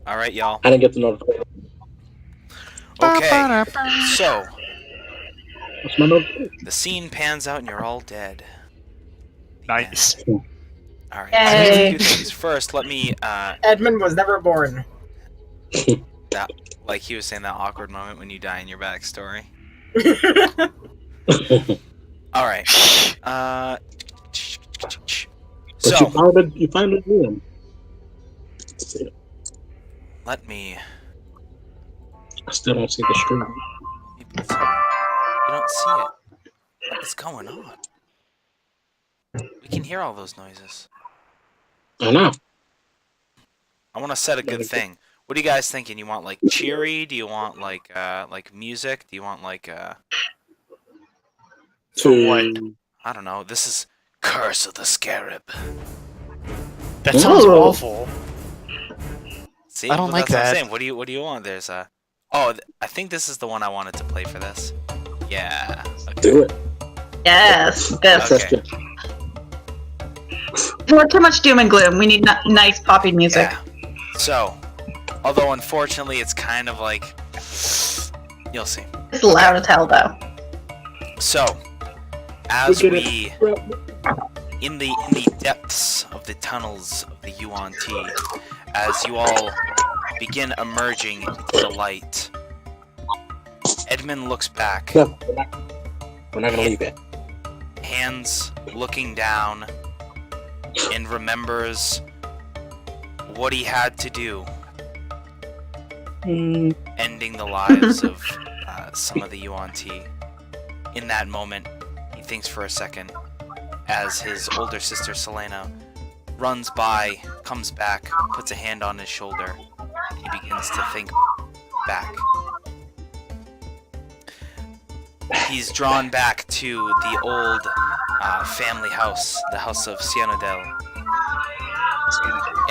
All right, y'all. I didn't get the notification. Okay, so What's my notification? the scene pans out and you're all dead. Nice. All right. So Yay. let's do things first. Let me Edmond was never born. that like he was saying that awkward moment when you die in your backstory. All right. But So you found it in. let me. I still don't see the screen. You don't see it. What is going on? We can hear all those noises. I know. I want to set a good thing. What are you guys thinking? You want like cheery? Do you want like music? Do you want like For what? I don't know. This is Curse of the Scarab. That sounds Ooh. awful. See, I don't like that's what I'm that. saying. What do you want? There's a. Oh, I think this is the one I wanted to play for this. Yeah. Okay. Do it. Yes, good. Okay. Not too much doom and gloom. We need nice poppy music. Yeah. So, although unfortunately it's kind of like, you'll see. It's loud as hell, though. So, as Look at we in the depths of the tunnels of the Yuan Ti, as you all begin emerging into the light, Edmond looks back, No, we're not gonna leave it. hands looking down, and remembers what he had to do, ending the lives of some of the Yuan Ti. In that moment, he thinks for a second, as his older sister Selena runs by, comes back, puts a hand on his shoulder. He begins to think back. He's drawn back to the old family house, the house of Cianodel.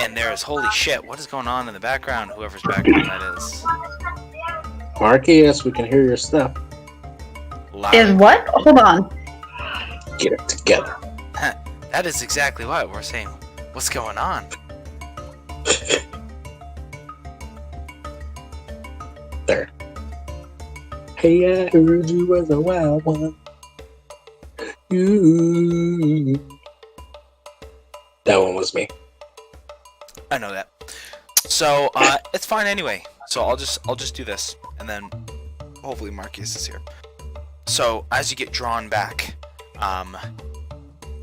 And there's, holy shit, what is going on in the background? Whoever's background that is. Marcus, we can hear your stuff. Loud. Is what? Hold on. Get it together. That is exactly what we're saying. What's going on? There. Hey, I heard you was a wild one. You. That one was me. I know that. So it's fine anyway. So I'll just do this, and then hopefully Marcus is here. So as you get drawn back,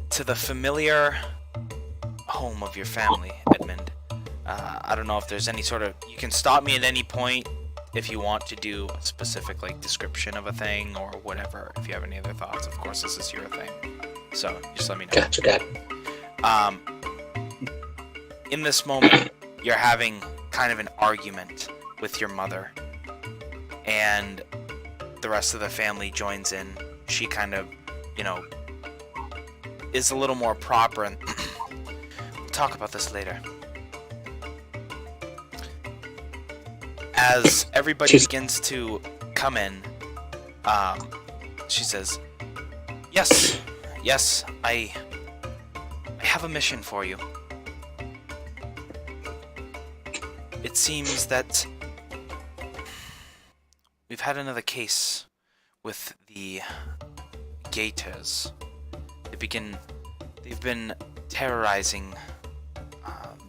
to the familiar home of your family, Edmond. I don't know if there's any sort of. You can stop me at any point if you want to do a specific like description of a thing or whatever. If you have any other thoughts, of course this is your thing. So just let me know. Gotcha. In this moment, you're having kind of an argument with your mother, and the rest of the family joins in. She kind of, is a little more proper, and we'll talk about this later. As everybody begins to come in, she says, Yes, I have a mission for you. It seems that we've had another case with the Gators. They've been terrorizing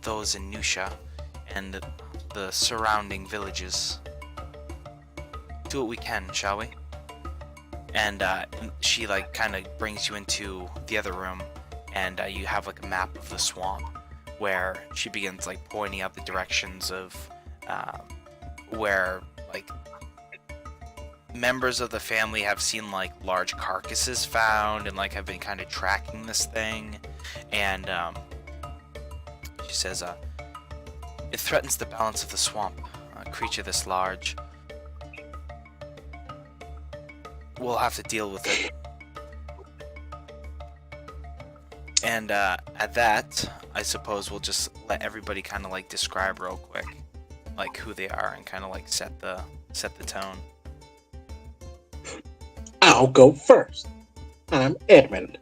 those in Nusha and the surrounding villages. Do what we can, shall we? And she kind of brings you into the other room, and you have a map of the swamp, where she begins pointing out the directions of where members of the family have seen large carcasses found, and have been kind of tracking this thing. And she says, it threatens the balance of the swamp. A creature this large. We'll have to deal with it. And at that, I suppose we'll just let everybody kind of describe real quick, who they are, and kind of set the tone. I'll go first. I'm Edmond.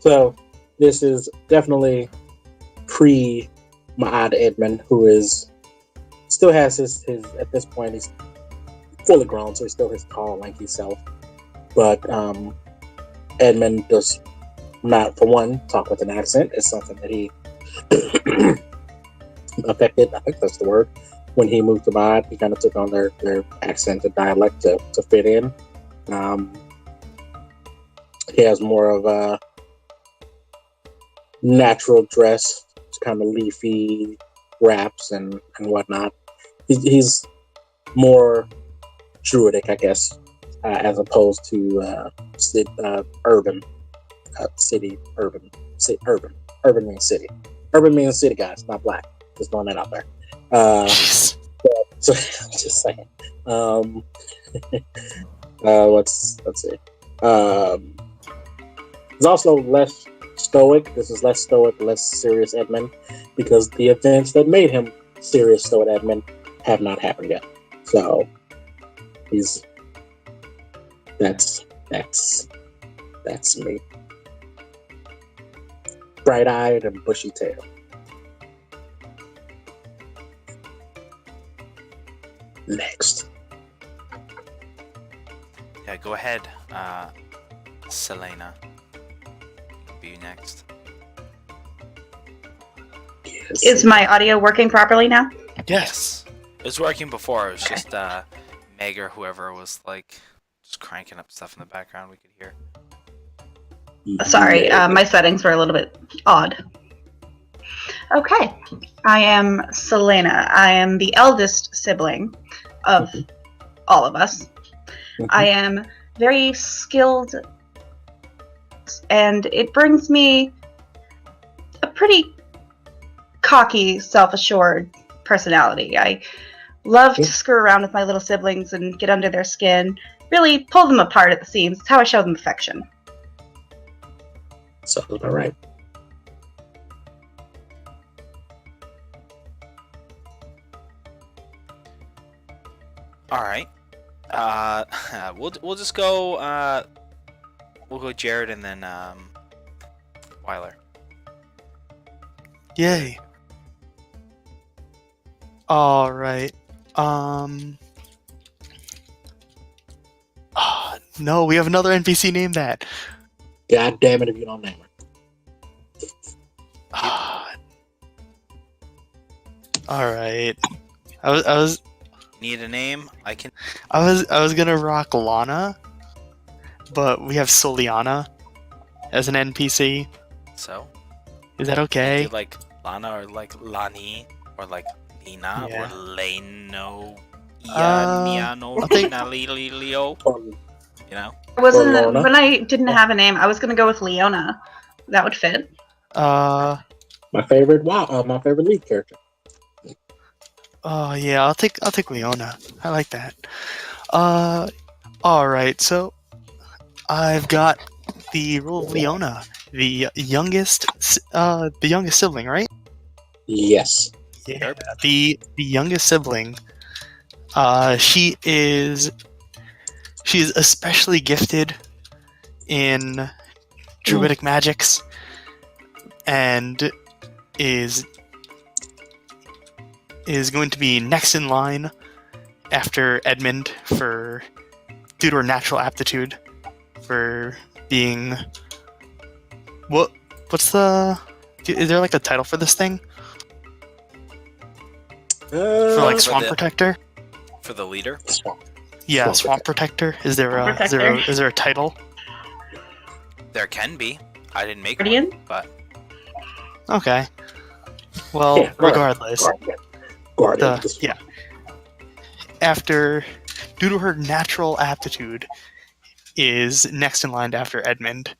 So this is definitely pre my odd Edmond, who is still has his at this point he's fully grown, so he's still his tall, lanky self. But Edmond does not, for one, talk with an accent. It's something that he affected. I think that's the word. When he moved to Mod, he kind of took on their accent and dialect to fit in. He has more of a natural dress, kind of leafy wraps and whatnot. He's more druidic, I guess, as opposed to urban. Urban means city. Urban means city, guys, not black. Just throwing that out there. So just saying. Let's see. It's also less stoic. This is less stoic, less serious Edmond, because the events that made him serious stoic Edmond have not happened yet. So that's me. Bright-eyed and bushy-tailed. Next. Yeah, go ahead, Selena. Be next. Yes. Is my audio working properly now? Yes. It was working before. It was just Meg or whoever was like just cranking up stuff in the background we could hear. Sorry, my settings were a little bit odd. Okay, I am Selena. I am the eldest sibling of all of us. I am very skilled, and it brings me a pretty cocky, self-assured personality. I love to screw around with my little siblings and get under their skin, really pull them apart at the seams. It's how I show them affection. Sounds about right. All right. We'll just go. We'll go Jared and then Weiler. Yay. All right. No, we have another NPC named that. God damn it if you don't name her. All right. I was Need a name? I can. I was gonna rock Lana, but we have Soliana as an NPC. So. Is that okay? Do like Lana or like Lani or like Lina Yeah. or Leno? I think- Leo. You know. I wasn't Lorna? when I didn't have a name. I was gonna go with Leona. That would fit. My favorite lead character. Oh yeah, I'll take Leona. I like that. All right. So I've got the role of Leona, the youngest sibling, right? Yes. Yeah. The youngest sibling. She is especially gifted in druidic magics, and is going to be next in line after Edmond due to her natural aptitude for being is there like a title for this thing? For like swamp protector? For the leader. Yeah, Swamp swamp protector. Is there Swamp is there a title? There can be. I didn't make Guardian? one, but Okay. Well, Yeah, regardless, Guardian. yeah. Due to her natural aptitude, is next in line after Edmund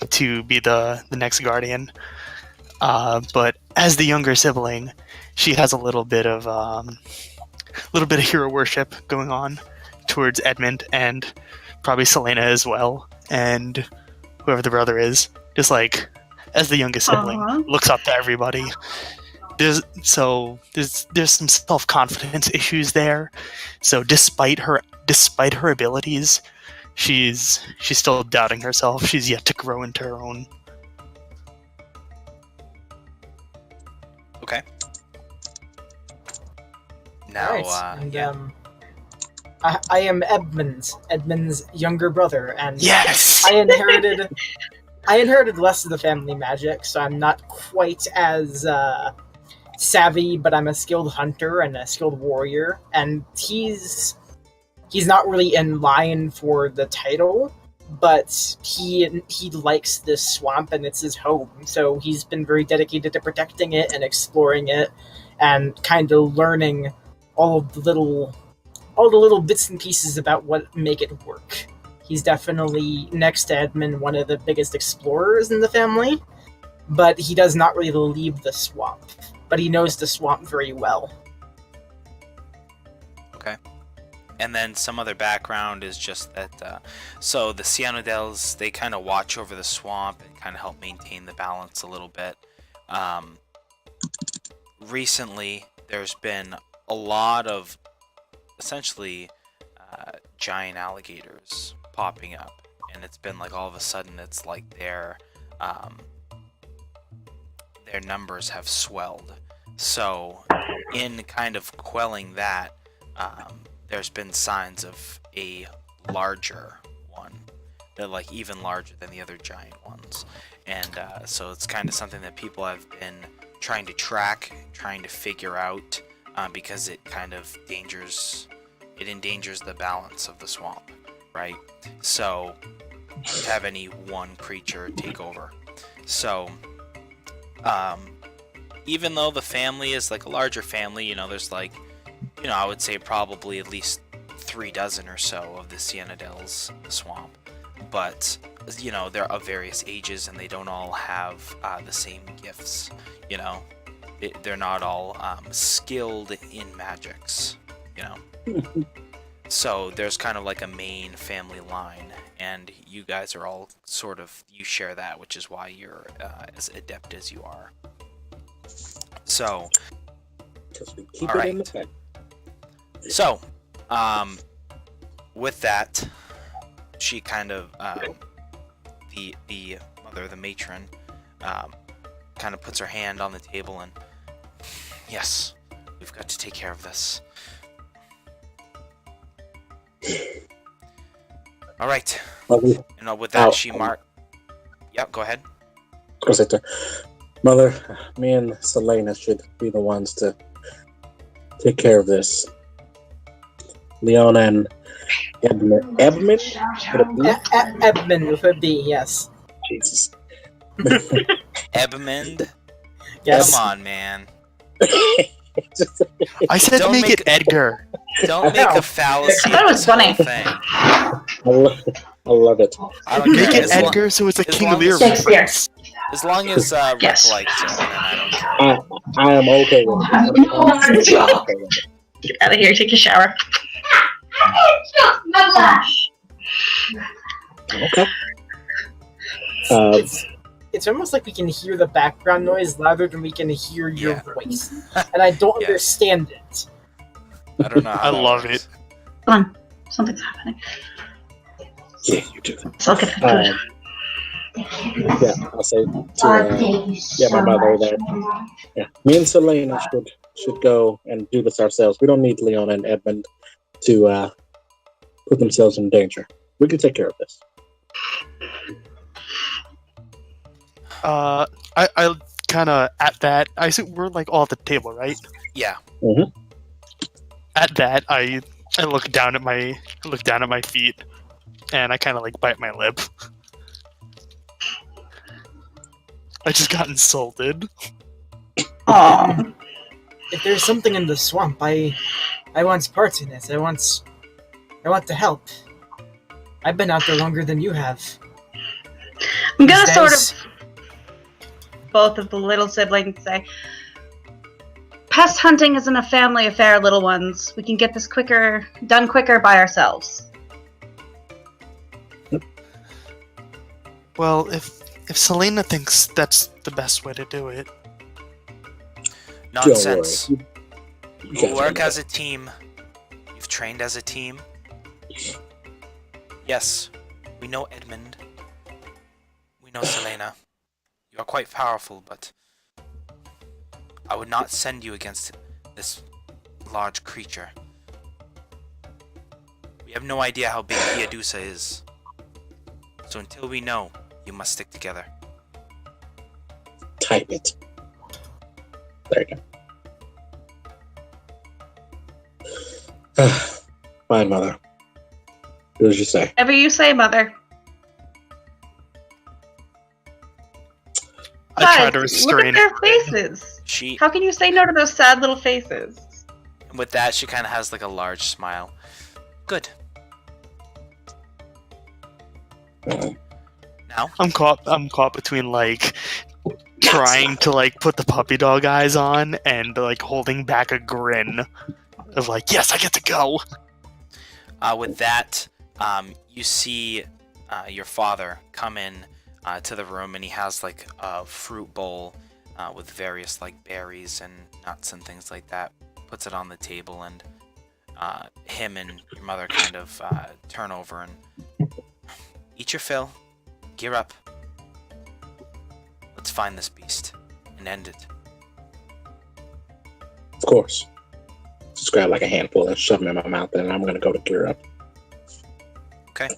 to be the next guardian. But as the younger sibling, she has a little bit of hero worship going on towards Edmund and probably Selena as well, and whoever the brother is. Just like as the youngest sibling, looks up to everybody. There's some self-confidence issues there. So despite her abilities, she's still doubting herself. She's yet to grow into her own. Now, Alright, and yeah. I am Edmund's younger brother, and Yes. I inherited less of the family magic, so I'm not quite as savvy, but I'm a skilled hunter and a skilled warrior, and he's not really in line for the title, but he likes this swamp and it's his home, so he's been very dedicated to protecting it and exploring it, and kind of learning all the little bits and pieces about what make it work. He's definitely, next to Edmund, one of the biggest explorers in the family, but he does not really leave the swamp. But he knows the swamp very well. Okay. And then some other background is just that, so the Cyanodels, they kind of watch over the swamp and kind of help maintain the balance a little bit. Recently, there's been a lot of, essentially, giant alligators popping up. And it's been like all of a sudden, it's like their numbers have swelled. So, in kind of quelling that, there's been signs of a larger one. They're like even larger than the other giant ones. And so it's kind of something that people have been trying to track, trying to figure out, because it kind of endangers the balance of the swamp, right? So, to have any one creature take over. So, even though the family is like a larger family, there's like, I would say probably at least 3 dozen or so of the Cyanodels in the swamp. But, they're of various ages and they don't all have the same gifts, They're not all skilled in magics, So there's kind of like a main family line, and you guys are all you share that, which is why you're as adept as you are. So, Because we keep All it in the right. back. So, with that, she kind of, the mother, the matron, kind of puts her hand on the table and, yes, we've got to take care of this. All right. Mother, With that, Oh, she marked. Yep, go ahead. Mother, me and Selena should be the ones to take care of this. Leon and Edmund. Edmund? Would it be? Edmund with a B, yes. Jesus. Edmond? Yes. Come on, man. I said Don't make make it Edgar. Don't make know. a fallacy. I thought it of was this funny. whole thing. I love it. I don't Make care. it Edgar so it's a as King long Lear as- Shakespeare. reference. As long as Rick Yes. likes it, then I don't care. I am okay with it. I'm okay with it. Get out of here, take a shower. Okay. It's almost like we can hear the background noise louder than we can hear your Yeah. voice. And I don't Yes. understand it. I don't know. How I that love works. Come on, something's happening. Yeah, you do. So I'll get the food. Yeah, I'll say to my mother that me and Selena should go and do this ourselves. We don't need Leon and Edmund to put themselves in danger. We can take care of this. I kind of at that. I assume we're like all at the table, right? Yeah. At that, I look down at my feet, and I kind of like bite my lip. I just got insulted. Aww. If there's something in the swamp, I want parts in it. I want to help. I've been out there longer than you have. I'm gonna These sort days- of both of the little siblings say, pest hunting isn't a family affair, little ones. We can get this done quicker by ourselves. Well, if Selena thinks that's the best way to do it, Nonsense. Don't worry. You You guys work are- as a team. You've trained as a team. Yes, we know Edmund. We know Selena. You are quite powerful, but I would not send you against this large creature. We have no idea how big Piadusa is. So until we know, you must stick together. Type it. There you go. Fine, mother. Do as you say. Whatever you say, Mother. I try to Besides, look restrain at their it. faces. She, How can you say no to those sad little faces? with that, she kind of has like a large smile. Good. Now, I'm caught between like trying to like put the puppy dog eyes on and like holding back a grin of like, yes, I get to go. with that, you see your father come in to the room, and he has like a fruit bowl with various like berries and nuts and things like that. Puts it on the table, and him and your mother kind of turn over and eat your fill, gear up. Let's find this beast and end it. Of course. Just grab like a handful and shove them in my mouth, and I'm gonna go to gear up. Okay.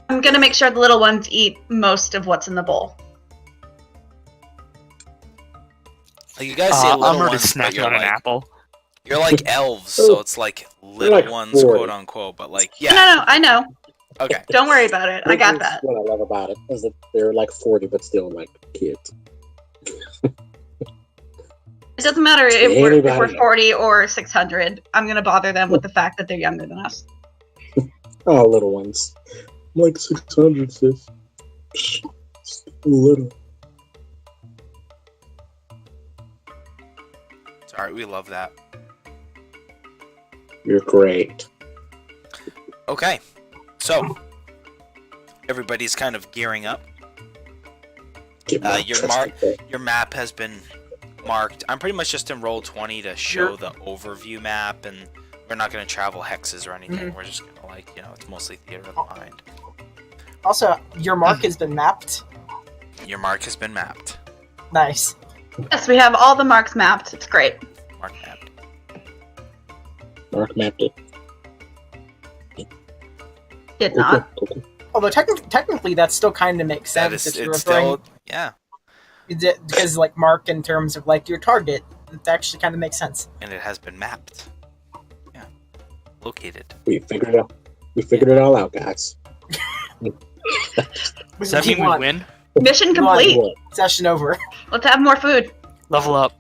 I'm gonna make sure the little ones eat most of what's in the bowl. Like, you guys say little I'm already ones, but snacking on an apple. you're like elves, so it's like little like ones, 40. quote unquote. But like, No, yeah, no, I know. okay. Don't worry about it. I got That's that. what I love about it is that they're like 40, but still like kids. It doesn't matter if Anybody we're know. 40 or 600. I'm gonna bother them with the fact that they're younger than us. Oh, little ones. I'm like 600, sis. Psh, little. It's alright, we love that. You're great. Okay, so everybody's kind of gearing up. Give my your trusty mark- boy. Your map has been marked. I'm pretty much just in roll 20 to show the overview map, and we're not going to travel hexes or anything. We're just going to, like, it's mostly theater of the mind. Also, your mark has been mapped. Your mark has been mapped. Nice. Yes, we have all the marks mapped. It's great. Mark mapped. Mark mapped it. Did not. Okay. Although technically that still kind of makes That sense is, if you're it's referring still, yeah, because like mark in terms of like your target, it actually kind of makes sense. and it has been mapped. Yeah, located. We figured it out. We figured it all out, guys. Does that mean we win? Mission Come on. complete. What? Session over. Let's have more food. Level up.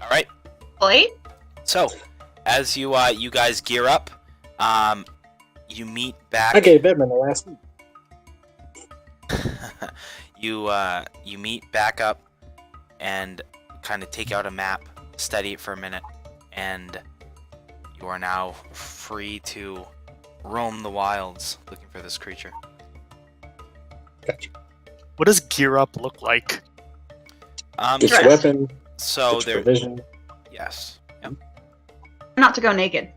All right. Plate? So, as you you guys gear up, you meet back. I gave Edmond the last week. you meet back up and kind of take out a map, study it for a minute, and you are now free to roam the wilds looking for this creature. Gotcha. What does gear up look like? Get your Dress. weapon. So Get your there, provision. yes, yep. Not to go naked.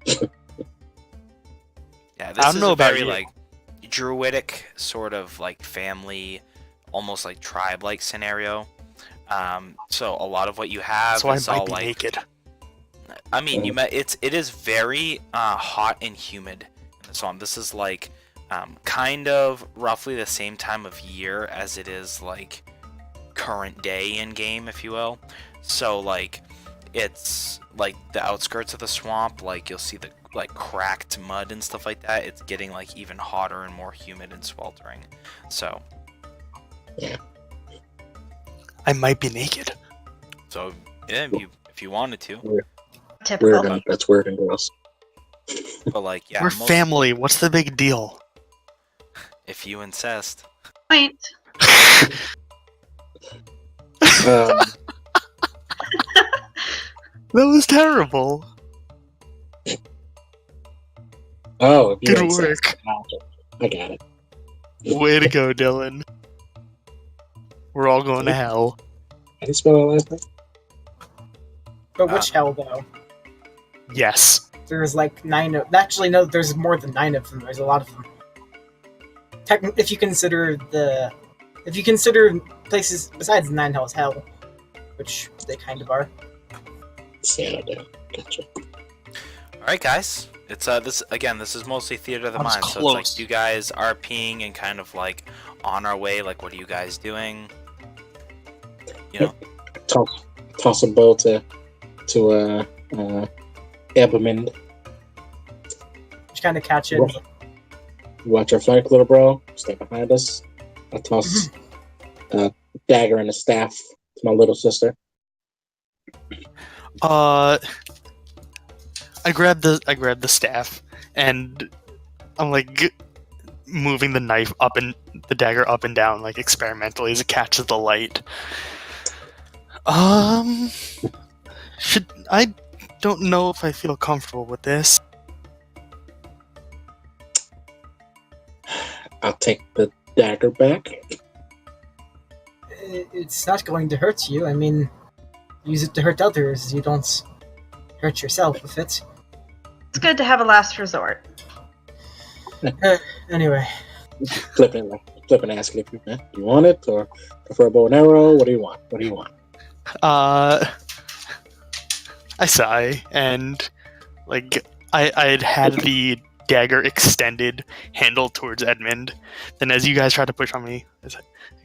Yeah, this I don't is know a about very you. like druidic sort of like family, almost like tribe-like scenario. So a lot of what you have So I is might all be like. naked. I mean, it is very hot and humid in the swamp. This is like kind of roughly the same time of year as it is like current day in game, if you will. So like it's like the outskirts of the swamp, like you'll see the like cracked mud and stuff like that. It's getting like even hotter and more humid and sweltering. So I might be naked. yeah, if you wanted to, Weird Typical. and that's weird and gross. but like yeah, We're family. What's the big deal? if you insist. Point. Um, That was terrible. oh, if you Good insist. work. I got it. Way to go, Dylan. We're all going to hell. How do you spell that last name? But which hell though? Yes. There's like 9 of. Actually, no. There's more than 9 of them. There's a lot of them. If you consider places besides 9 hells hell, which they kind of are. Yeah, no, gotcha. All right, guys. It's this again. This is mostly theater of the I was mind. So it's close. like you guys are peeing and kind of like on our way. Like, what are you guys doing? You know. Toss a bowl to Edmond. Just kind of catch it. You watch our flank, little bro. Stay behind us. I toss a dagger and a staff to my little sister. I grabbed the staff, and I'm like moving the knife up and the dagger up and down, like experimentally as it catches the light. I don't know if I feel comfortable with this. I'll take the dagger back. It's not going to hurt you. I mean, use it to hurt others. You don't hurt yourself with it. It's good to have a last resort. Anyway, Flipping asking if you want it or prefer a bow and arrow. What do you want? I sigh, and like I had the dagger extended, handle towards Edmond. Then, as you guys try to push on me, I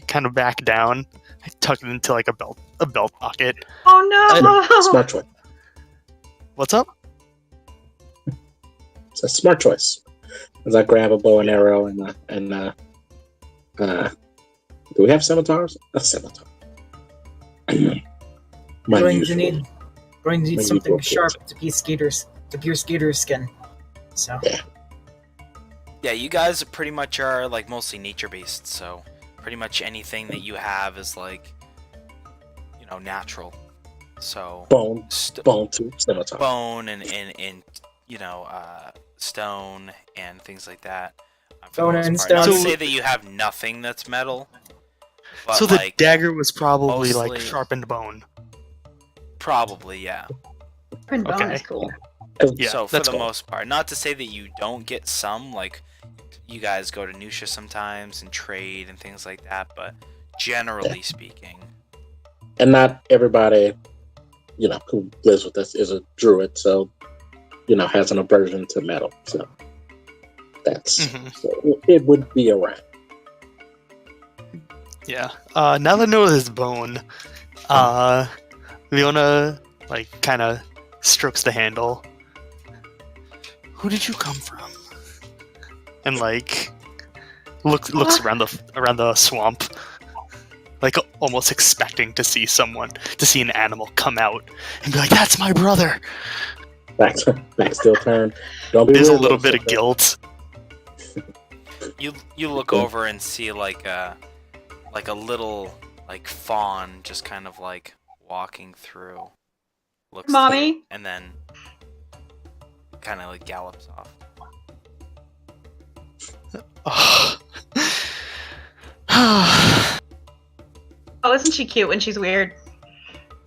kind of back down. I tuck it into like a belt pocket. Oh no! Smart choice. What's up? It's a smart choice. As I grab a bow and arrow and do we have scimitars? A scimitar. going to need something usual sharp tools. to pierce Skater's skin. So Yeah, you guys pretty much are like mostly nature based. So pretty much anything that you have is like, you know, natural. So Bone to scimitar. bone and you know, stone and things like that. For the Bone most and part. Not stone. to say that you have nothing that's metal, but So the like, dagger was probably like mostly- sharpened bone. probably, yeah. Print bone Okay. is cool. Yeah, So for that's the cool. most part, not to say that you don't get some, like you guys go to Nusha sometimes and trade and things like that, but generally speaking, And not everybody, you know, who lives with us is a druid, so you know, has an aversion to metal. So that's Mhm. so it would be around. Yeah. Now that I know this bone, Leona like kind of strokes the handle. Who did you come from? And like looks around the swamp, like almost expecting to see an animal come out and be like, "That's my brother." Back still turn. Don't be There's a weird, little little bit of sister. guilt. you look over and see like a little like fawn just kind of like walking through. Looks Mommy? cute, and then kind of like gallops off. Oh, isn't she cute when she's weird?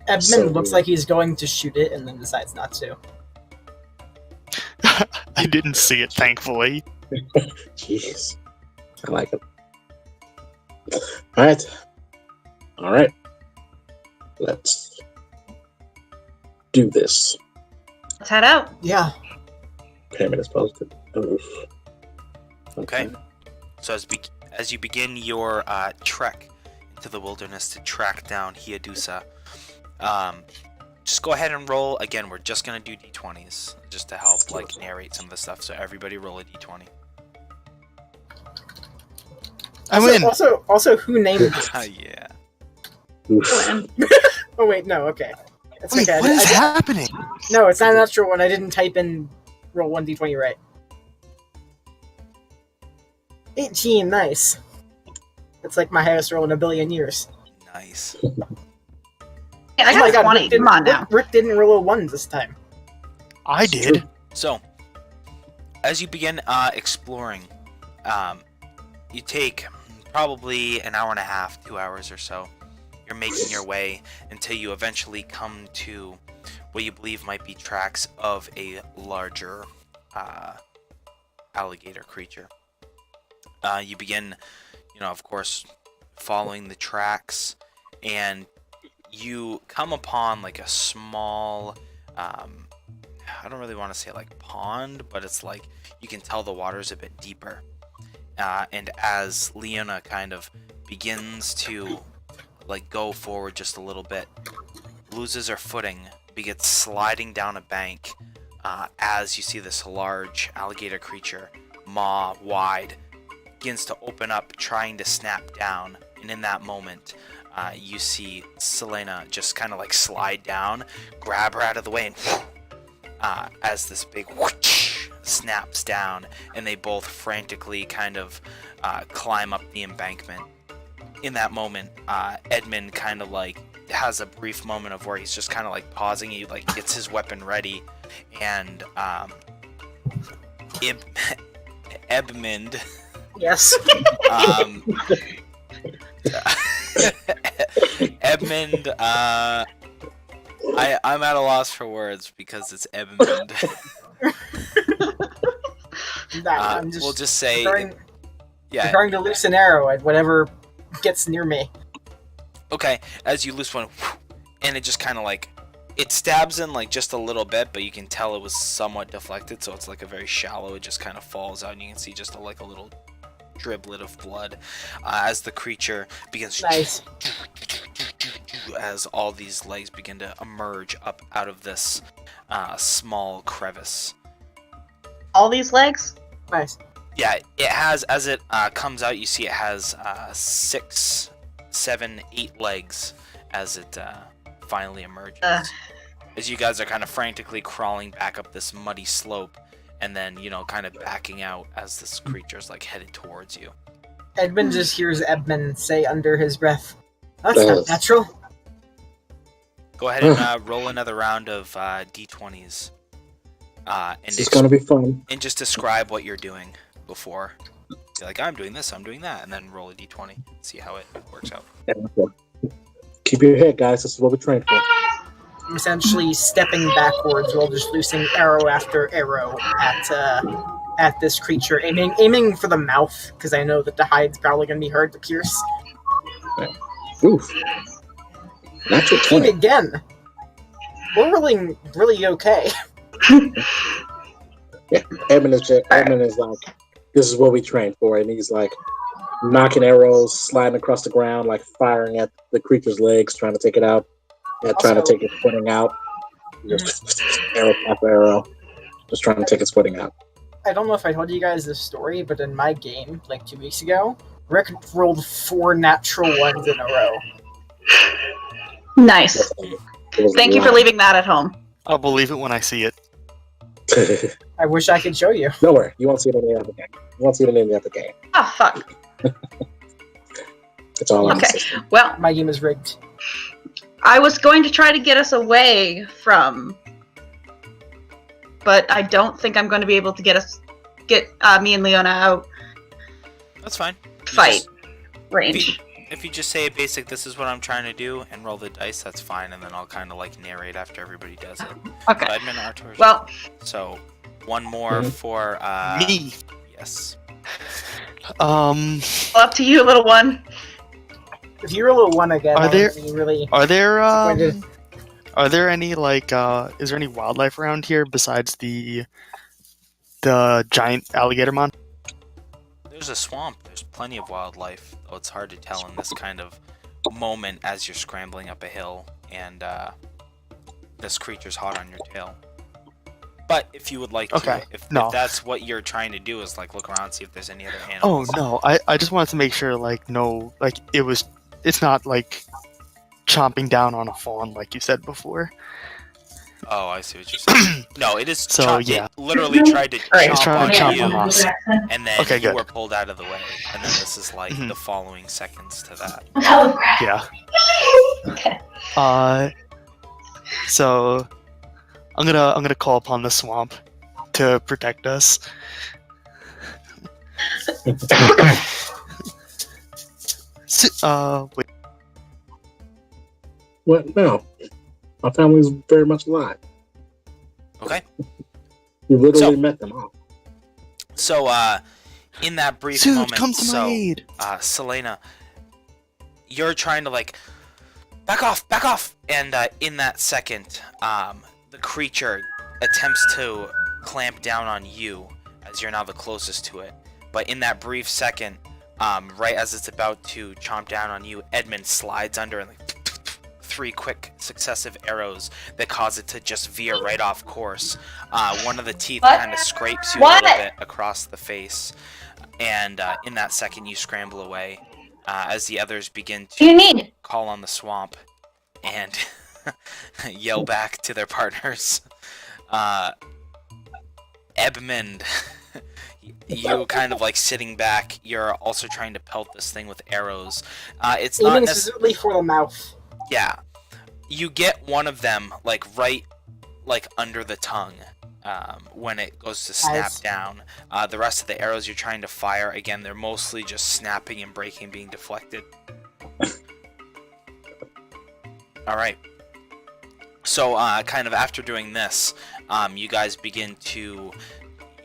Edmund So looks weird. like he's going to shoot it and then decides not to. I didn't see it, thankfully. Jeez, I like it. All right. Let's do this. Let's head out. Yeah. Payment is posted. Oof. Okay. So as you begin your trek into the wilderness to track down Hiadusa, just go ahead and roll. Again, we're just gonna do d20s just to help like narrate some of the stuff. So everybody roll a d20. I win. Also, who named it? Yeah. Oof. Oh wait, no. Okay. It's Wait, okay. what is happening? No, it's not a natural one. I didn't type in roll 1d20 right. 18, nice. It's like my highest roll in a billion years. Nice. Yeah, I Oh my got God, 20. Come on now. Rick didn't roll a 1 this time. I did. So, as you begin exploring, you take probably an hour and a half, 2 hours or so. You're making your way until you eventually come to what you believe might be tracks of a larger alligator creature. You begin, of course, following the tracks, and you come upon like a small I don't really want to say like pond, but it's like you can tell the water's a bit deeper. And as Leona kind of begins to like go forward just a little bit, loses her footing, begins sliding down a bank, as you see this large alligator creature, maw wide, begins to open up, trying to snap down. And in that moment, you see Selena just kind of like slide down, grab her out of the way, and as this big whoosh snaps down, and they both frantically kind of climb up the embankment. In that moment, Edmond kind of like has a brief moment of where he's just kind of like pausing. He like gets his weapon ready, and Edmond. Yes. Edmond, I'm at a loss for words because it's Edmond. I'm just we'll just say, preparing to loose an arrow at whatever gets near me. Okay, as you loose one, and it just kind of like, it stabs in like just a little bit, but you can tell it was somewhat deflected, so it's like a very shallow, it just kind of falls out, and you can see just a little driblet of blood as the creature begins Nice. as all these legs begin to emerge up out of this small crevice. All these legs? Nice. Yeah, it has, as it comes out, you see it has 6, 7, 8 legs as it finally emerges. As you guys are kind of frantically crawling back up this muddy slope, and then, kind of backing out as this creature's like headed towards you. Edmund just hears Edmund say under his breath, "That's not natural." Go ahead and roll another round of d20s. And It's gonna be fun. And just describe what you're doing before. Be like, I'm doing this, I'm doing that, and then roll a d20. See how it works out. Keep your head, guys. This is what we're trained for. I'm essentially stepping backwards while just loosing arrow after arrow at this creature, aiming for the mouth, because I know that the hide's probably going to be hard to pierce. Oof. Natural Team 20. again. We're really okay. Yeah, Edmund is like, this is what we trained for, and he's like knocking arrows, sliding across the ground, like firing at the creature's legs, trying to take it out. Yeah, trying to take its footing out. Just arrow after arrow, just trying to take its footing out. I don't know if I told you guys this story, but in my game, like 2 weeks ago, Rick rolled 4 natural ones in a row. Nice. Thank you for leaving that at home. I'll believe it when I see it. I wish I could show you. Don't worry, you won't see it in the other game. You won't see it in the other game. Oh, fuck. It's all on the Okay, system. well, My game is rigged. I was going to try to get us away from, but I don't think I'm going to be able to get me and Leona out That's fine. fight range. If you just say basic, this is what I'm trying to do, and roll the dice, that's fine, and then I'll kind of like narrate after everybody does it. Okay. So Edmund, Artur's. Well, So, one more for Me. Yes. up to you, little one. If you roll a 1 again, Are I'm there- gonna be really Are there disappointed. are there any like is there any wildlife around here besides the giant alligator mon? There's a swamp. There's plenty of wildlife, though it's hard to tell in this kind of moment as you're scrambling up a hill and this creature's hot on your tail. But if you would like to, Okay, if no. that's what you're trying to do, is like look around, see if there's any other animals. Oh no, I just wanted to make sure like no like it's not like chomping down on a fawn like you said before. Oh, I see what you're saying. No, it is. So, yeah. It literally tried to Alright. It's chomp trying on to chomp you, on us. and then Okay, you good. were pulled out of the way, and then this is like Mhm. the following seconds to that. Yeah. Okay. So I'm gonna call upon the swamp to protect us. Wait. What? No. My family's very much alive. Okay. You literally So- met them all. So, in that brief Dude, moment, come to my aid. Selena, you're trying to like back off, and in that second, the creature attempts to clamp down on you, as you're now the closest to it. But in that brief second, right as it's about to chomp down on you, Edmond slides under and like 3 quick successive arrows that cause it to just veer right off course. One of the teeth kind of scrapes you a little bit across the face, and in that second you scramble away as the others begin to call on the swamp and yell back to their partners. Edmond, you kind of like sitting back, you're also trying to pelt this thing with arrows. It's not necessarily for the mouth. Yeah. You get one of them like right like under the tongue when it goes to snap down. The rest of the arrows you're trying to fire, again, they're mostly just snapping and breaking, being deflected. Alright. So, kind of after doing this, you guys begin to...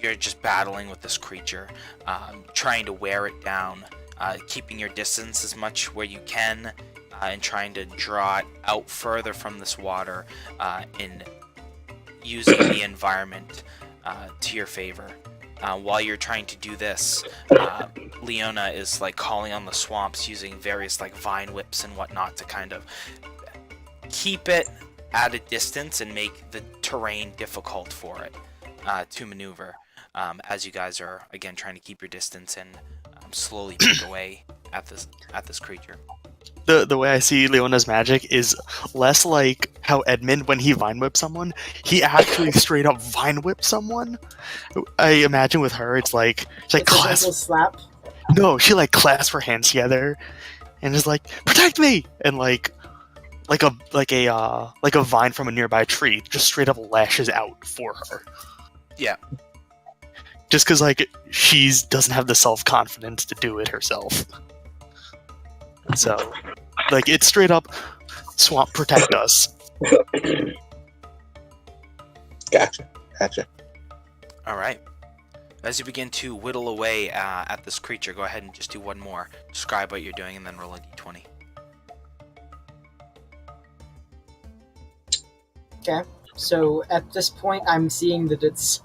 You're just battling with this creature, trying to wear it down, keeping your distance as much where you can, and trying to draw it out further from this water, and using the environment to your favor. While you're trying to do this, Leona is like calling on the swamps using various like vine whips and whatnot to kind of keep it at a distance and make the terrain difficult for it to maneuver, as you guys are again trying to keep your distance and slowly pick away at this creature. The way I see Leona's magic is less like how Edmond, when he vine whips someone, he actually straight up vine whips someone. I imagine with her, it's like clasp. Slap. No, she like clasps her hands together and is like, "Protect me!" And like a vine from a nearby tree just straight up lashes out for her. Yeah. Just because like she doesn't have the self-confidence to do it herself. So, like, it's straight up, swamp, protect us. Gotcha. Alright. As you begin to whittle away at this creature, go ahead and just do one more. Describe what you're doing and then roll a d20. Okay, so at this point, I'm seeing that it's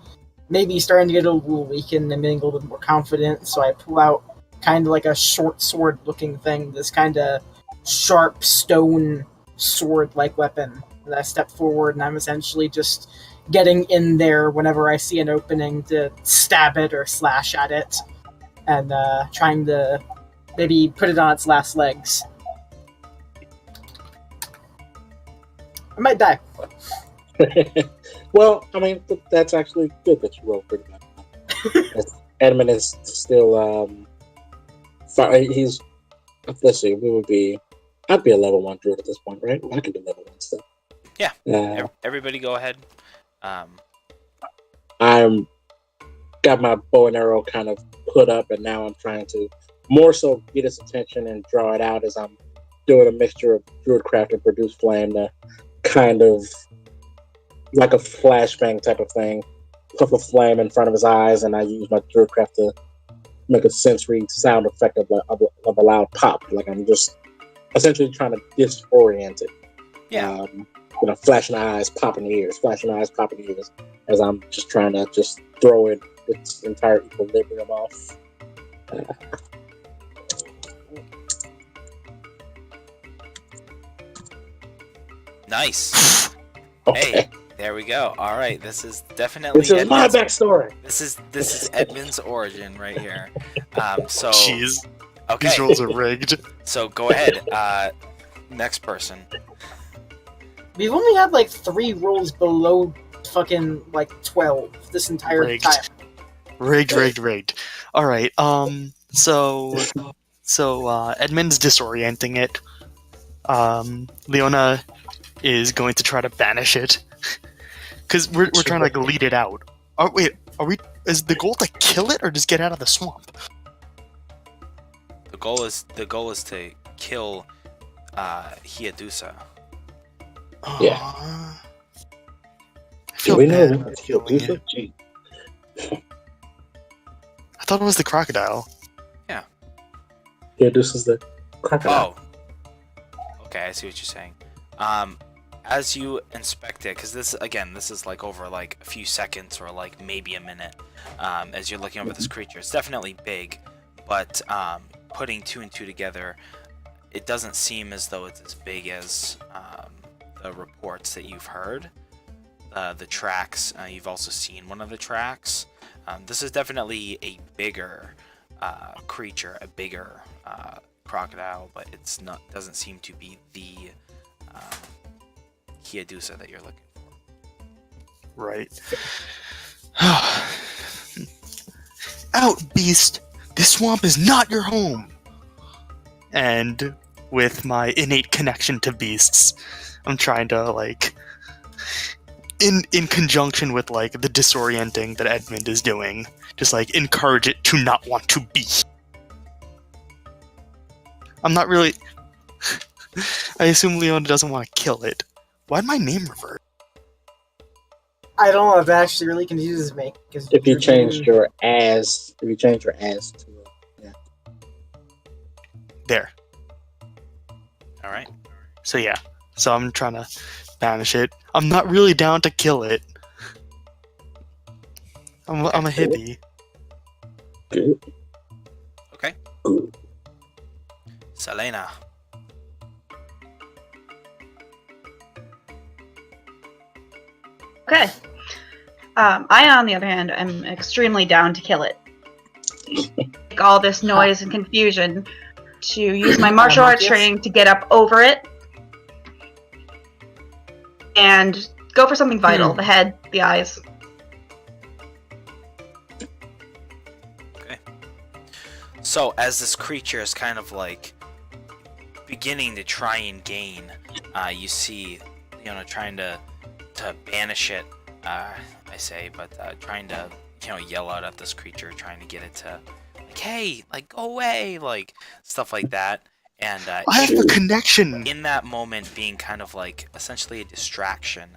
maybe starting to get a little weakened and being a little bit more confident, so I pull out kind of like a short sword looking thing, this kind of sharp stone sword like weapon. And I step forward and I'm essentially just getting in there whenever I see an opening to stab it or slash at it, and trying to maybe put it on its last legs. I might die. Well, I mean, that's actually good that you rolled pretty good. Edmond is still, he's, let's see, I'd be a level 1 druid at this point, right? I can do level 1 stuff. Yeah, everybody go ahead. I'm got my bow and arrow kind of put up, and now I'm trying to more so get its attention and draw it out as I'm doing a mixture of druidcraft and produce flame to kind of like a flashbang type of thing, puff of flame in front of his eyes, and I use my druidcraft to make a sensory sound effect of a loud pop. Like I'm just essentially trying to disorient it. Yeah. Flashing eyes, popping ears, flashing eyes, popping ears, as I'm just trying to just throw its entire equilibrium off. Nice. Okay. Hey, there we go. All right, this is definitely This is my backstory. This is Edmund's origin right here. So Jeez. okay. These rolls are rigged. So go ahead. Next person. We've only had like 3 rolls below fucking like 12 this entire Rigged. time. Rigged. All right. So Edmund's disorienting it. Leona is going to try to banish it because we're trying to like lead it out. Are we? Is the goal to kill it or just get out of the swamp? The goal is to kill Hiadusa. Yeah. I Do feel we know bad what for killing it. Gee. I thought it was the crocodile. Yeah, this is the crocodile. Oh. Okay, I see what you're saying. as you inspect it, because this is like over like a few seconds or like maybe a minute, as you're looking over this creature, it's definitely big, but putting two and two together, it doesn't seem as though it's as big as the reports that you've heard. The tracks, you've also seen one of the tracks. This is definitely a bigger creature, a bigger crocodile, but it's not. Doesn't seem to be the Kiadusa that you're looking for. Right. Out, beast! This swamp is not your home! And with my innate connection to beasts, I'm trying to, like, in conjunction with, like, the disorienting that Edmond is doing, just, like, encourage it to not want to be. I'm not really... I assume Leona doesn't want to kill it. Why'd my name revert? I don't know. That actually really confuses me. Cause If you changed your ass to yeah. There. All right. So yeah. So I'm trying to banish it. I'm not really down to kill it. I'm a hippie. Good. Okay. Good. Selena. Okay. I, on the other hand, am extremely down to kill it. Make all this noise and confusion to use my martial arts training to get up over it and go for something vital. The head, the eyes. Okay. So as this creature is kind of like beginning to try and gain, you see, trying to banish it. Trying to, yell out at this creature, trying to get it to, like, hey, like, go away, like, stuff like that. And I have a connection. In that moment, being kind of like essentially a distraction,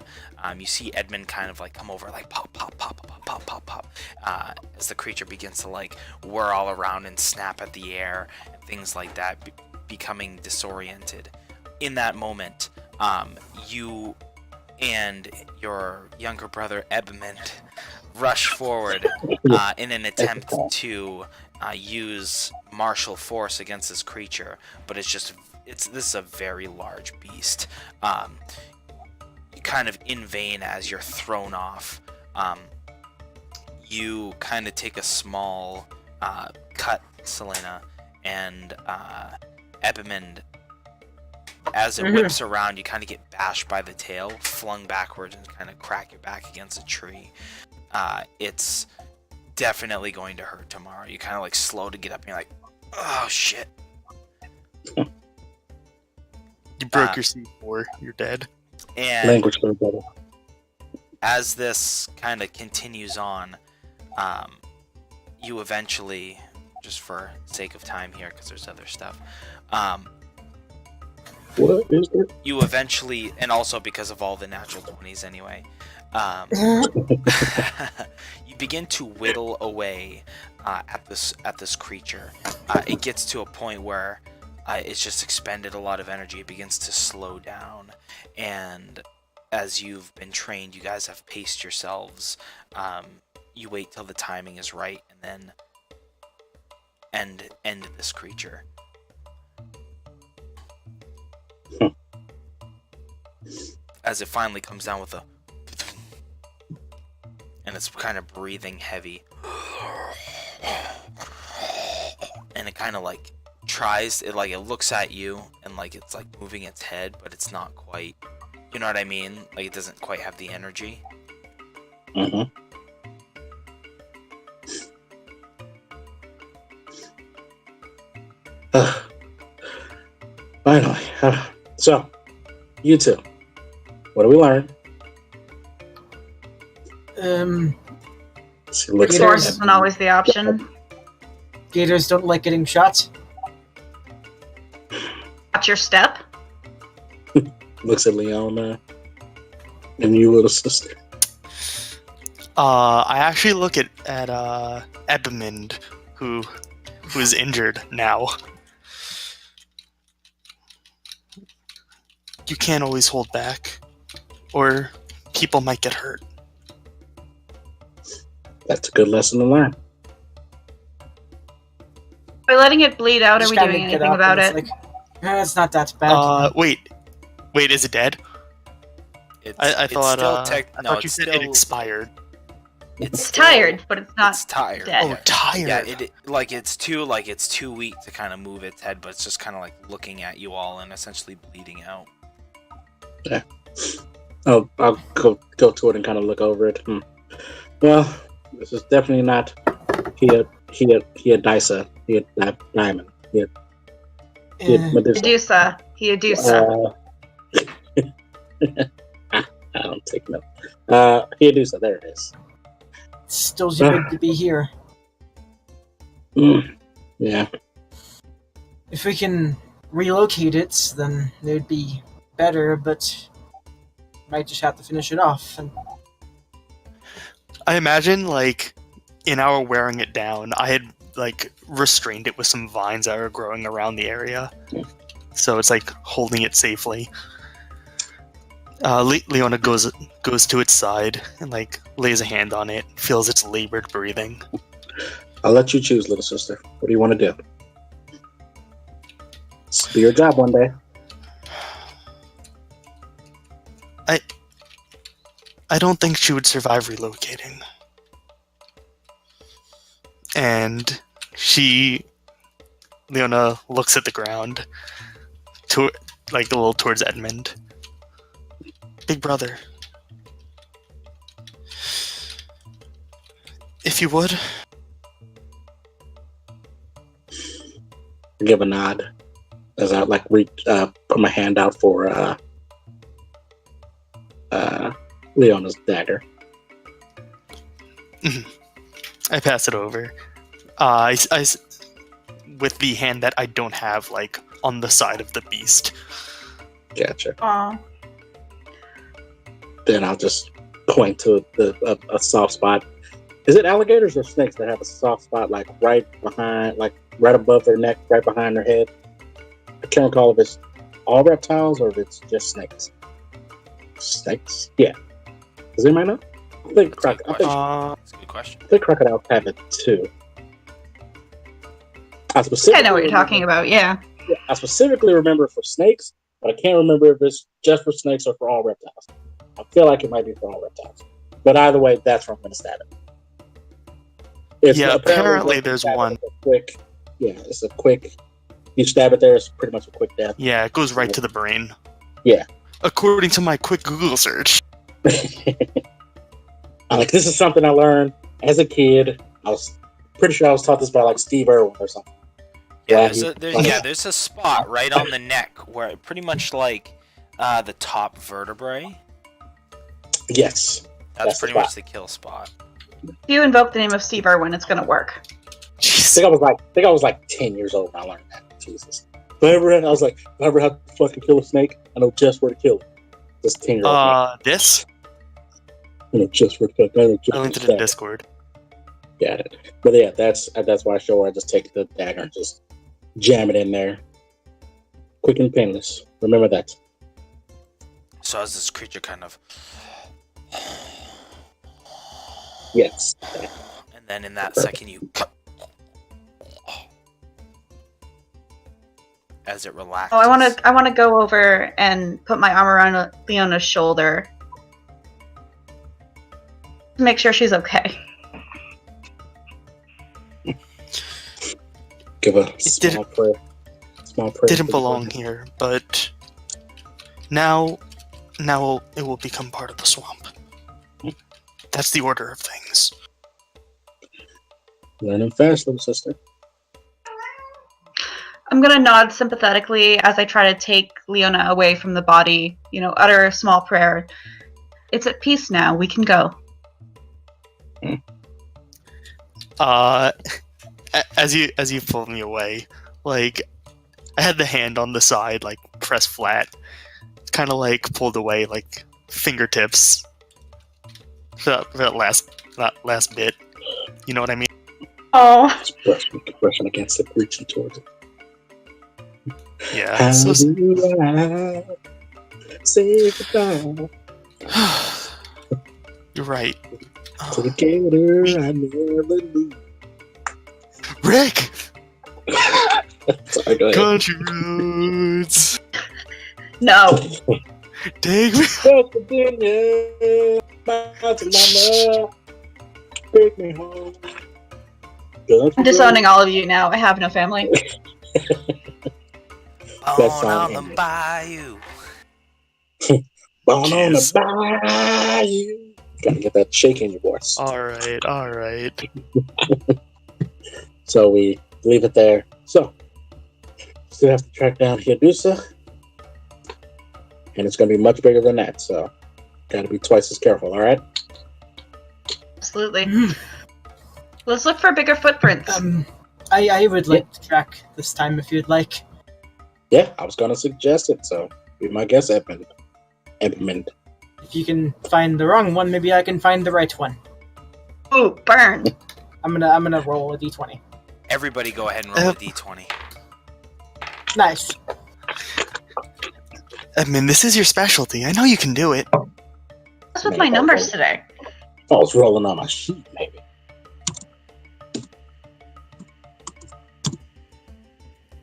you see Edmond kind of like come over, like pop, pop, pop, pop, pop, pop, pop, as the creature begins to like whir all around and snap at the air and things like that, becoming disoriented. In that moment, you and your younger brother Edmond rush forward in an attempt to use martial force against this creature, but this is a very large beast. Kind of in vain as you're thrown off. You kind of take a small cut, Selena, and Edmond, as it whips around, you kind of get bashed by the tail, flung backwards, and kind of crack your back against a tree. It's definitely going to hurt tomorrow. You kind of like slow to get up, and you're like, oh shit. You broke your C4. You're dead. And Language for better. as this kind of continues on, you eventually, just for sake of time here, because there's other stuff, What is it? you eventually, and also because of all the natural 20s anyway, you begin to whittle away at this creature. It gets to a point where it's just expended a lot of energy. It begins to slow down, and as you've been trained, you guys have paced yourselves. You wait till the timing is right, and then end this creature. As it finally comes down with a, and it's kind of breathing heavy, and it kind of like tries it, like it looks at you and like it's like moving its head, but it's not quite, you know what I mean, like it doesn't quite have the energy. Finally. So, you two, what do we learn? She looks at Force isn't always the option. Gators don't like getting shot. Watch your step. looks at Leona and you, little sister. I actually look at Edmond, who's injured now. You can't always hold back. or people might get hurt. That's a good lesson to learn. By letting it bleed out, are Just we kinda doing get anything up about and it? it's like, it's not that bad. Wait, is it dead? It's, I it's thought still I thought you it's said still, it expired. It's It's still- tired, but it's not It's tired. dead. Oh, tired. Yeah, it's too weak to kind of move its head, but it's just kind of like looking at you all and essentially bleeding out. I'll go to it and kind of look over it. Well, this is definitely not he had Dysa. He had Diamond. He had Medusa. Medusa. I don't take note. Medusa, there it is. Still good to be here. Yeah. If we can relocate it, then it would be better, but might just have to finish it off. And I imagine, like, in our wearing it down, I had, like, restrained it with some vines that were growing around the area. So it's, like, holding it safely. Leona goes to its side and, like, lays a hand on it, feels its labored breathing. I'll let you choose, little sister. What do you want to do? It's be your job one day. I don't think she would survive relocating. And Leona looks at the ground, like a little towards Edmond. Big brother, if you would. Give a nod as I like put my hand out for Leona's dagger. I pass it over. With the hand that I don't have, like, on the side of the beast. Gotcha. Aw. Then I'll just point to a soft spot. Is it alligators or snakes that have a soft spot, like right behind, like right above their neck, right behind their head? I can't recall if it's all reptiles or if it's just snakes. Snakes? Yeah. Does anybody know? I think That's a good question. I think crocodiles have it too. I know what you're talking about, yeah. I specifically remember for snakes, but I can't remember if it's just for snakes or for all reptiles. I feel like it might be for all reptiles. But either way, that's where I'm going to stab it. Apparently there's one. It's a quick. You stab it there, it's pretty much a quick death. Yeah, it goes right to the brain. Yeah. According to my quick Google search. This is something I learned as a kid. I was pretty sure I was taught this by like Steve Irwin or something. Yeah, there's a spot right on the neck where pretty much like the top vertebrae. Yes. That's pretty much the kill spot. If you invoke the name of Steve Irwin, it's gonna work. I think I was like 10 years old when I learned that. Jesus. If I ever have to fucking kill a snake, I know just where to kill it. This 10-year-old. This? I know just where to kill it. I linked it in Discord. Got it. But yeah, that's why I show her. I just take the dagger and just jam it in there. Quick and painless. Remember that. So as this creature kind of... Yes. And then in that second you cut... As it relaxes. Oh, I wanna go over and put my arm around Leona's shoulder. To make sure she's okay. Give a small prayer. Didn't belong here, but now it will become part of the swamp. That's the order of things. Learning fast, little sister. I'm gonna nod sympathetically as I try to take Leona away from the body, utter a small prayer. It's at peace now, we can go. As you pulled me away, like, I had the hand on the side, like, pressed flat, kind of like pulled away, like, fingertips for that last bit. You know what I mean? Oh. Brushing against it, reaching towards it. Yeah. How do I say goodbye? You're right. To the gator, I never knew. Rick! Sorry, go ahead. Country roads! No. Take me. West Virginia, mountain mama, take me home. I'm disowning all of you now. I have no family. Best On song the ever. bayou. Born on the Jeez. bayou. Gotta get that shake in your voice. Alright. So we leave it there. So, still have to track down Hiadusa. And it's going to be much bigger than that. So, got to be twice as careful, all right? Absolutely. Let's look for bigger footprints. I would like to track this time if you'd like. Yeah, I was going to suggest it. So, be my guess, Edmond. Edmond. If you can find the wrong one, maybe I can find the right one. Ooh, burn. I'm gonna roll a d20. Everybody go ahead and roll a d20. Nice. Edmund, this is your specialty. I know you can do it. What's with my numbers today? I was rolling on my sheet, maybe.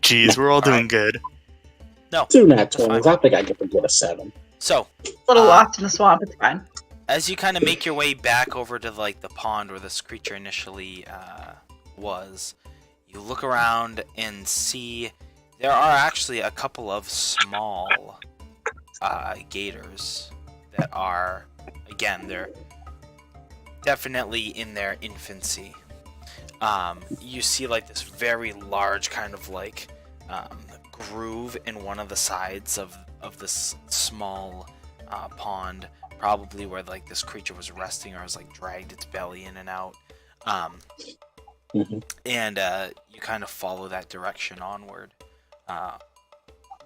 Jeez, we're all doing good. No. 2 nat 20s. Fine. I think I get to get a 7. So, A little lost in the swamp. It's fine. as you kind of make your way back over to like the pond where this creature initially was, you look around and see there are actually a couple of small gators that are, again, they're definitely in their infancy. You see like this very large kind of like groove in one of the sides of this small pond, probably where like this creature was resting or has like dragged its belly in and out. And you kind of follow that direction onward.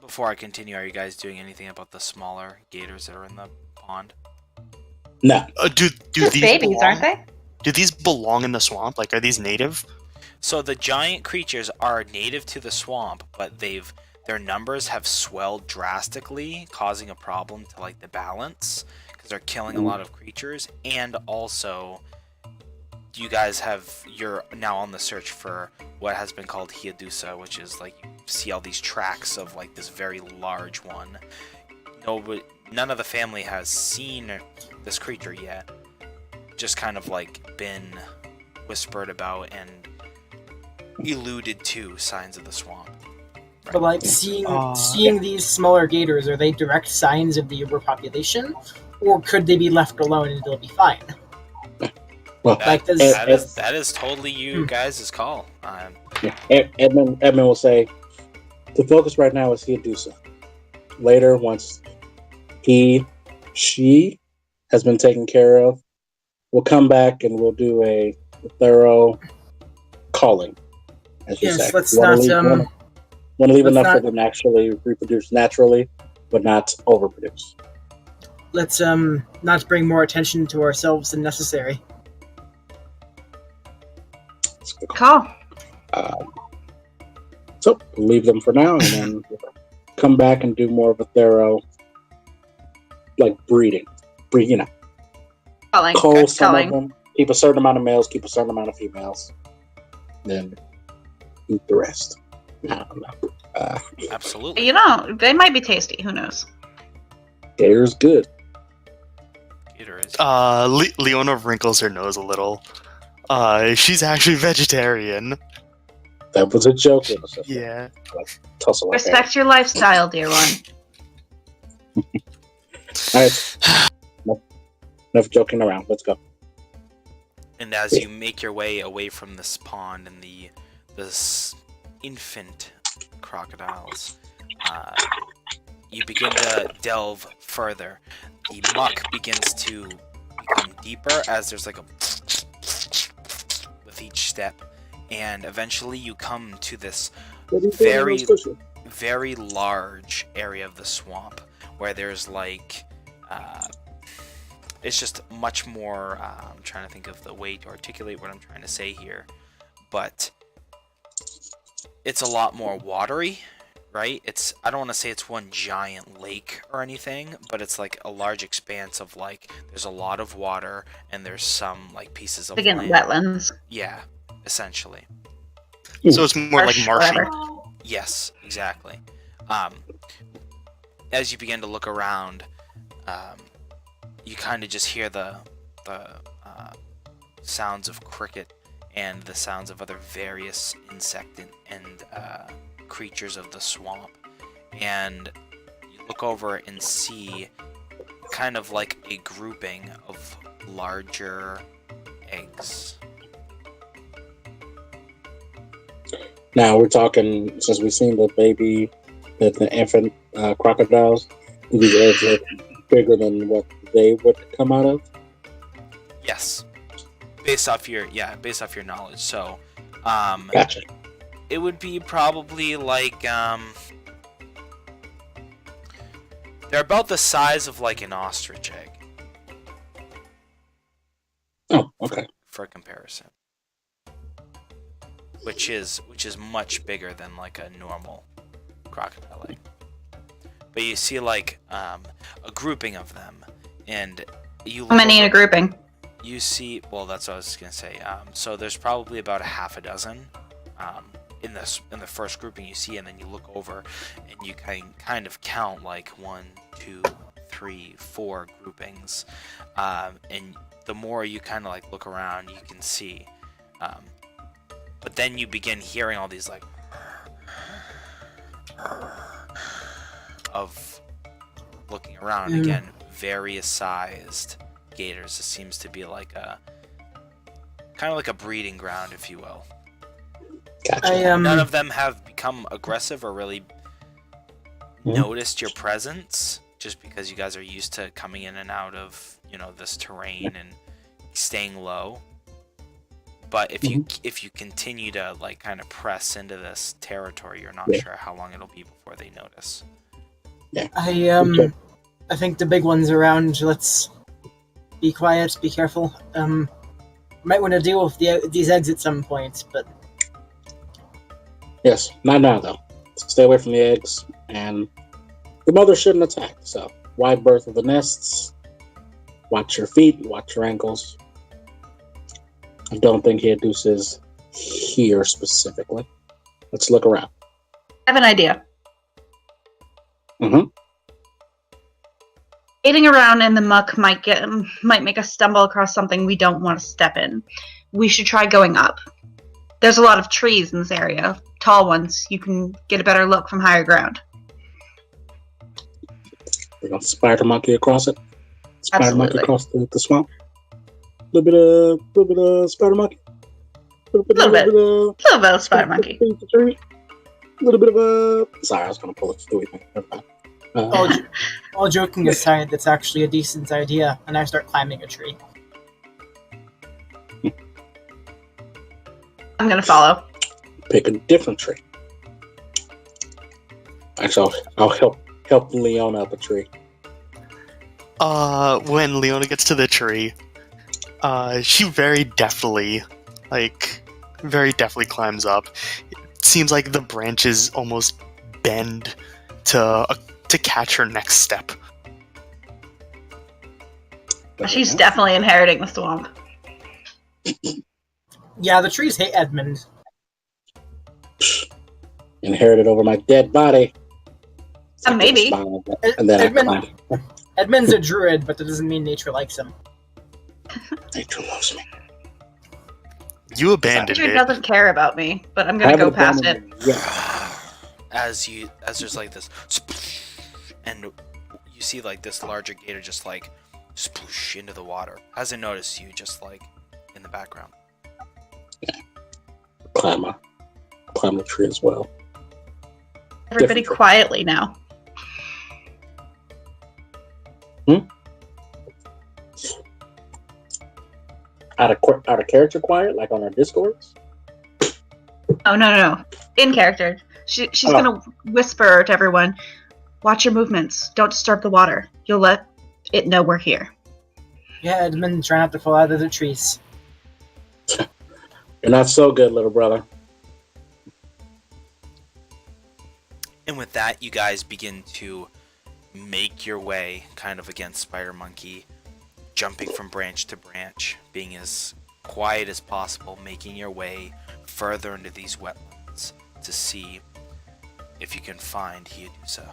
Before I continue, are you guys doing anything about the smaller gators that are in the pond? No. Do Just these babies, belong, aren't they? Do these belong in the swamp? Like, are these native? So the giant creatures are native to the swamp, but their numbers have swelled drastically, causing a problem to like the balance because they're killing a lot of creatures. And also, you guys you're now on the search for what has been called Hiadusa, which is like you see all these tracks of like this very large one. None of the family has seen this creature yet. Just kind of like been whispered about and alluded to signs of the swamp. Right. But like seeing these smaller gators, are they direct signs of the overpopulation, or could they be left alone and they'll be fine? Well, that is totally you guys' call. Edmund will say, the focus right now is Hiadusa. Later, once she has been taken care of, we'll come back and we'll do a thorough calling, as you say. Let's Want to leave let's enough for not- them to actually reproduce naturally, but not overproduce. Let's not bring more attention to ourselves than necessary. Call. So we'll leave them for now, and then come back and do more of a thorough, like breeding. Calling. Cull some Calling. of them, keep a certain amount of males, keep a certain amount of females, then eat the rest. I don't know. Absolutely. You know, they might be tasty. Who knows? Gator's good. Gator is. Leona wrinkles her nose a little. She's actually vegetarian. That was a joke. Yeah. Tussle like Respect your lifestyle, dear one. that. All right. Enough joking around. Let's go. And as you make your way away from this pond and this infant crocodiles, you begin to delve further. The muck begins to become deeper as there's like a with each step, and eventually you come to this very, very large area of the swamp where there's like it's just much more I'm trying to think of the way to articulate what I'm trying to say here, but it's a lot more watery right? I don't want to say it's one giant lake or anything, but it's like a large expanse of like there's a lot of water and there's some like pieces of Again, land. wetlands. Yeah, essentially. So it's more like Marsh, marshy. whatever. Yes, exactly. As you begin to look around, you kind of just hear the sounds of cricket and the sounds of other various insect and creatures of the swamp. And you look over and see kind of like a grouping of larger eggs. Now we're talking, since we've seen the baby, the infant crocodiles, do these eggs look bigger than what they would come out of? Yes. Based off your knowledge. So Gotcha. it would be probably like they're about the size of like an ostrich egg. Oh, okay. For comparison. Which is much bigger than like a normal crocodile egg. But you see like a grouping of them, and you How many in a grouping? You see, well, that's what I was gonna say. So there's probably about a half a dozen in the first grouping you see, and then you look over and you kind of count like 1, 2, 3, 4 groupings, and the more you kind of like look around, you can see. But then you begin hearing all these like of looking around again, various sized gators. It seems to be like a kind of like a breeding ground, if you will. Gotcha. None of them have become aggressive or really noticed your presence, just because you guys are used to coming in and out of, this terrain and staying low. But if you continue to like kind of press into this territory, you're not sure how long it'll be before they notice. Yeah. I think the big one's around. Let's be quiet, be careful. Might want to deal with these eggs at some point, but Yes, not now though. Stay away from the eggs, and the mother shouldn't attack. So, wide berth of the nests. Watch your feet. Watch your ankles. I don't think Hedus is here specifically. Let's look around. I have an idea. Mm-hmm. Wading around in the muck might make us stumble across something we don't want to step in. We should try going up. There's a lot of trees in this area, tall ones. You can get a better look from higher ground. We're gonna spider monkey across it. Spider monkey Absolutely. across the swamp. Little bit of spider monkey. Little bit of spider monkey. A little bit of a. Sorry, I was gonna pull a Stewie thing. Never mind. all joking aside, that's actually a decent idea, and I start climbing a tree. I'm gonna follow. Pick a different tree. Actually, I'll help Leona up a tree. When Leona gets to the tree, she very deftly climbs up. It seems like the branches almost bend to catch her next step. She's definitely inheriting the swamp. Yeah, the trees hate Edmond. Inherited over my dead body. Maybe. And then Edmund's a druid, but that doesn't mean nature likes him. Nature loves me. You abandoned Nature it. doesn't care about me, but I'm gonna go past it. Yeah. As there's like this, and you see like this larger gator just like sploosh into the water. Hasn't noticed you, just like in the background. Climb the tree as well. Everybody Different. quietly now. Out of character quiet, like on our Discords? Oh, no. In character. She's gonna whisper to everyone, watch your movements. Don't disturb the water. You'll let it know we're here. Yeah, Edmund, try not to fall out of the trees. You're not so good, little brother. And with that, you guys begin to make your way kind of against Spider Monkey, jumping from branch to branch, being as quiet as possible, making your way further into these wetlands to see if you can find Hiadusa.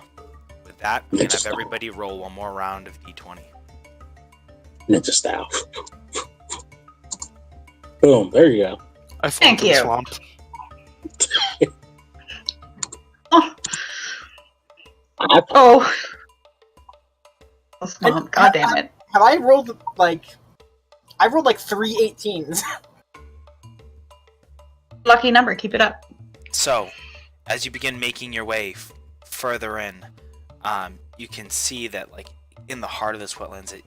With that, we can have everybody roll one more round of D20. Ninja style. Boom, there you go. I fall Thank into the you. swamp. Oh. Swamp, God damn it. Have I rolled like... I rolled like 3 18s. Lucky number, keep it up. So, as you begin making your way further in, you can see that, like, in the heart of this wetlands,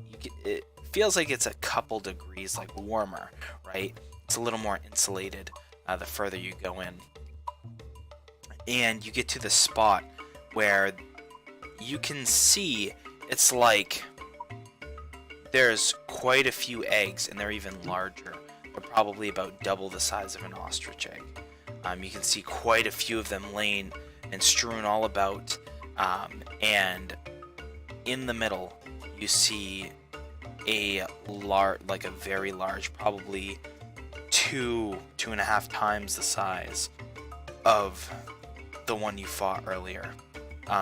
it feels like it's a couple degrees, like, warmer, right? It's a little more insulated the further you go in. And you get to the spot where you can see it's like there's quite a few eggs, and they're even larger. They're probably about double the size of an ostrich egg. You can see quite a few of them laying and strewn all about, and in the middle you see a very large, probably 2.5 times the size of the one you fought earlier,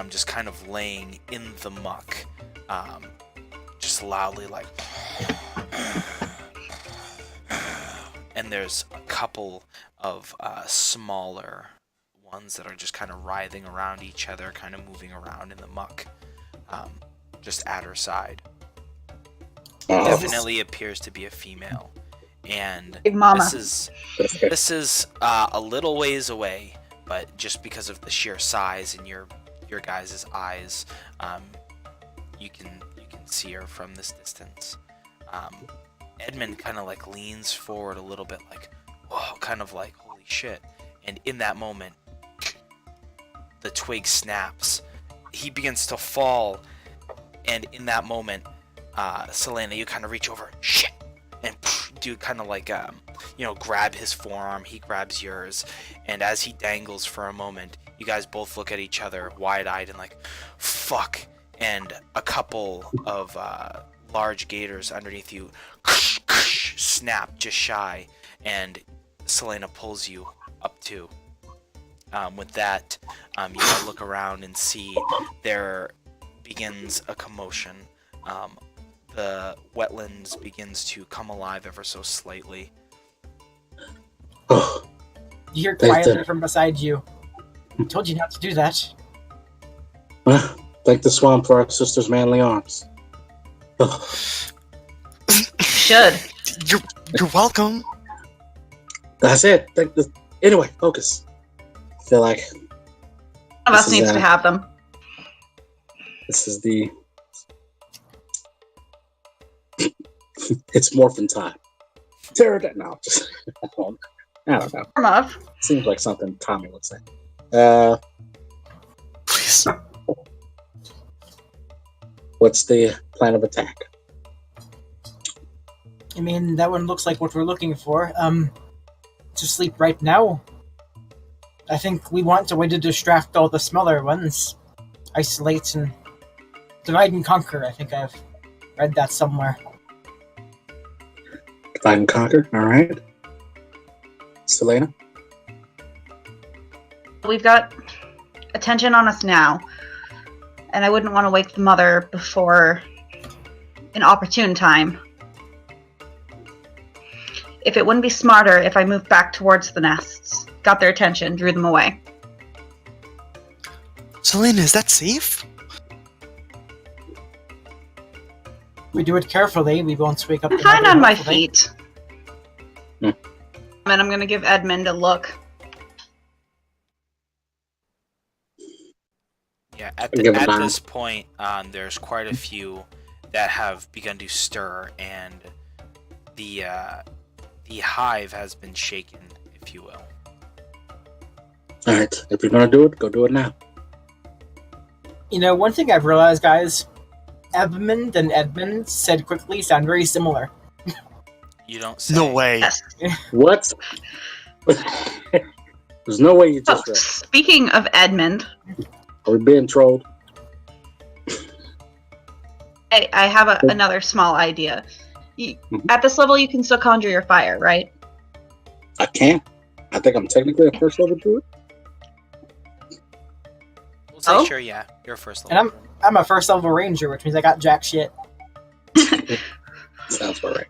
just kind of laying in the muck, just loudly, like. And there's a couple of smaller ones that are just kind of writhing around each other, kind of moving around in the muck, just at her side. Definitely appears to be a female, and Big mama. this is a little ways away, but just because of the sheer size and your guys' eyes, you can see her from this distance. Edmond kind of like leans forward a little bit, like, whoa, kind of like, holy shit. And in that moment, the twig snaps. He begins to fall, and in that moment, Selena, you kind of reach over, shit, and do kind of like, grab his forearm. He grabs yours, and as he dangles for a moment, you guys both look at each other, wide-eyed, and like, fuck. And a couple of large gators underneath you snap just shy, and Selena pulls you up too. With that, you all look around and see there begins a commotion. The wetlands begins to come alive ever so slightly. Oh, You hear quietly from beside you. I told you not to do that. thank the swamp for our sister's manly arms. Oh, Should. You're welcome. that's it. Anyway, focus. I feel like One of us needs to have them. this is the... it's morphin' time. Pterodactyl. No, just... I don't know. Form of. Seems like something Tommy would say. Please. What's the plan of attack? I mean, that one looks like what we're looking for. To sleep right now. I think we want a way to distract all the smaller ones. Isolate and divide and conquer. I think I've read that somewhere. Divide and conquer. All right. Selena? We've got attention on us now, and I wouldn't want to wake the mother before an opportune time. If it wouldn't be smarter if I moved back towards the nests, got their attention, drew them away. Selena, is that safe? If we do it carefully, we won't wake up I'm the fine mother, on my hopefully. feet. Hmm. And I'm going to give Edmond a look. Yeah, at Give it this point, there's quite a few that have begun to stir, and the hive has been shaken, if you will. All right. If you're going to do it, go do it now. You know, one thing I've realized, guys, Edmond and Edmund said quickly sound very similar. You don't say. No way. Yes. What? There's no way you Oh, just read. speaking of Edmond, Are we being trolled? I have another small idea. At this level, you can still conjure your fire, right? I can't. I think I'm technically a first level druid. We'll say Oh? sure, yeah. You're a first And level. I'm a first level ranger, which means I got jack shit. Sounds about right.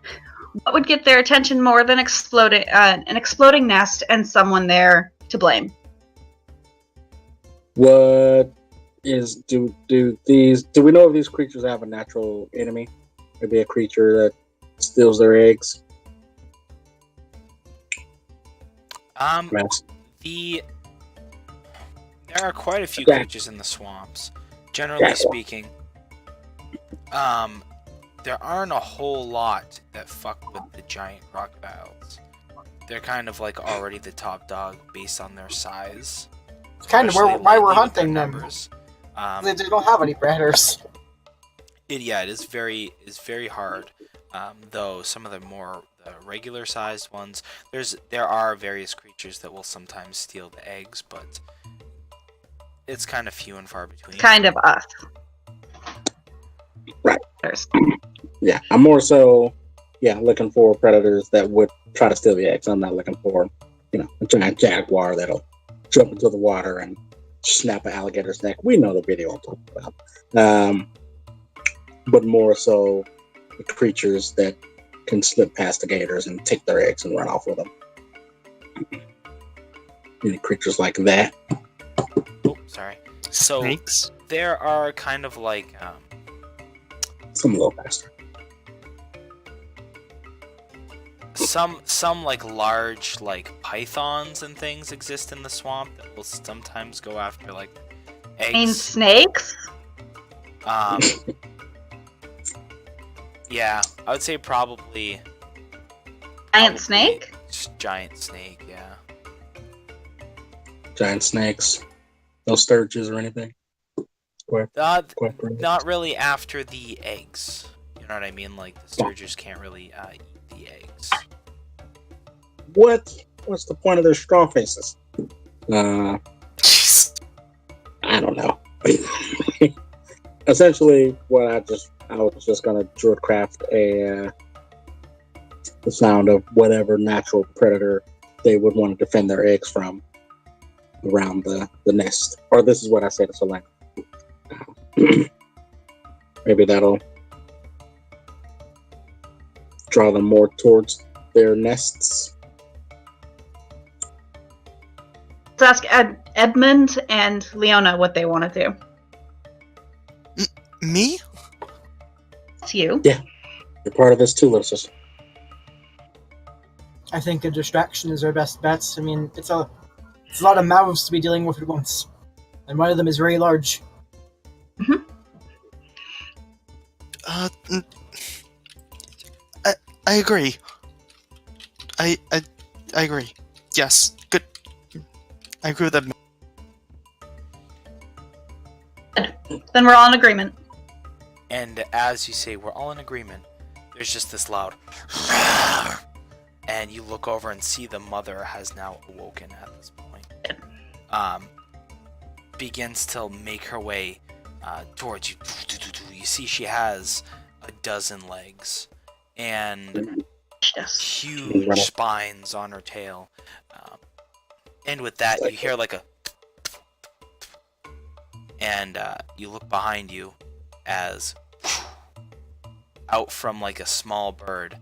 What would get their attention more than an exploding nest and someone there to blame? What is do we know if these creatures have a natural enemy? Maybe a creature that steals their eggs. Yes. There are quite a few Okay. creatures in the swamps. Generally Yeah. speaking, there aren't a whole lot that fuck with the giant crocodiles. They're kind of like already the top dog based on their size. It's kind of especially why we're lately with their hunting them. numbers. They don't have any predators. It is very hard. Though some of the more regular sized ones, there are various creatures that will sometimes steal the eggs, but it's kind of few and far between. Kind of us. Right. There's- Yeah, I'm more so, looking for predators that would try to steal the eggs. I'm not looking for, a giant jaguar that'll jump into the water and snap an alligator's neck. We know the video I'm talking about. But more so the creatures that can slip past the gators and take their eggs and run off with them. Any creatures like that? Oh, sorry. So Snakes? there are kind of like Some a little faster. some like large like pythons and things exist in the swamp that will sometimes go after like Mean eggs. snakes? Yeah, I would say probably Giant snake? just giant snake, yeah. Giant snakes. No sturges or anything. Not really after the eggs. You know what I mean? Like the sturgers can't really eat the eggs. What's the point of their straw faces? Jeez. I don't know. Essentially, I was just gonna druid craft the sound of whatever natural predator they would want to defend their eggs from around the nest. Or this is what I say to Selena. Maybe that'll draw them more towards their nests. Let's ask Edmond and Leona what they want to do. Me? It's you. You're part of this too, little sister. I think a distraction is our best bets. I mean, it's a lot of mouths to be dealing with at once, and one of them is very large. I agree. I agree. Yes. Good. I agree with that. Then we're all in agreement. And as you say, we're all in agreement. There's just this loud and you look over and see the mother has now awoken at this point. Begins to make her way towards you. You see she has a dozen legs and huge spines on her tail. And with that, you hear like a and you look behind you as out from like a small bird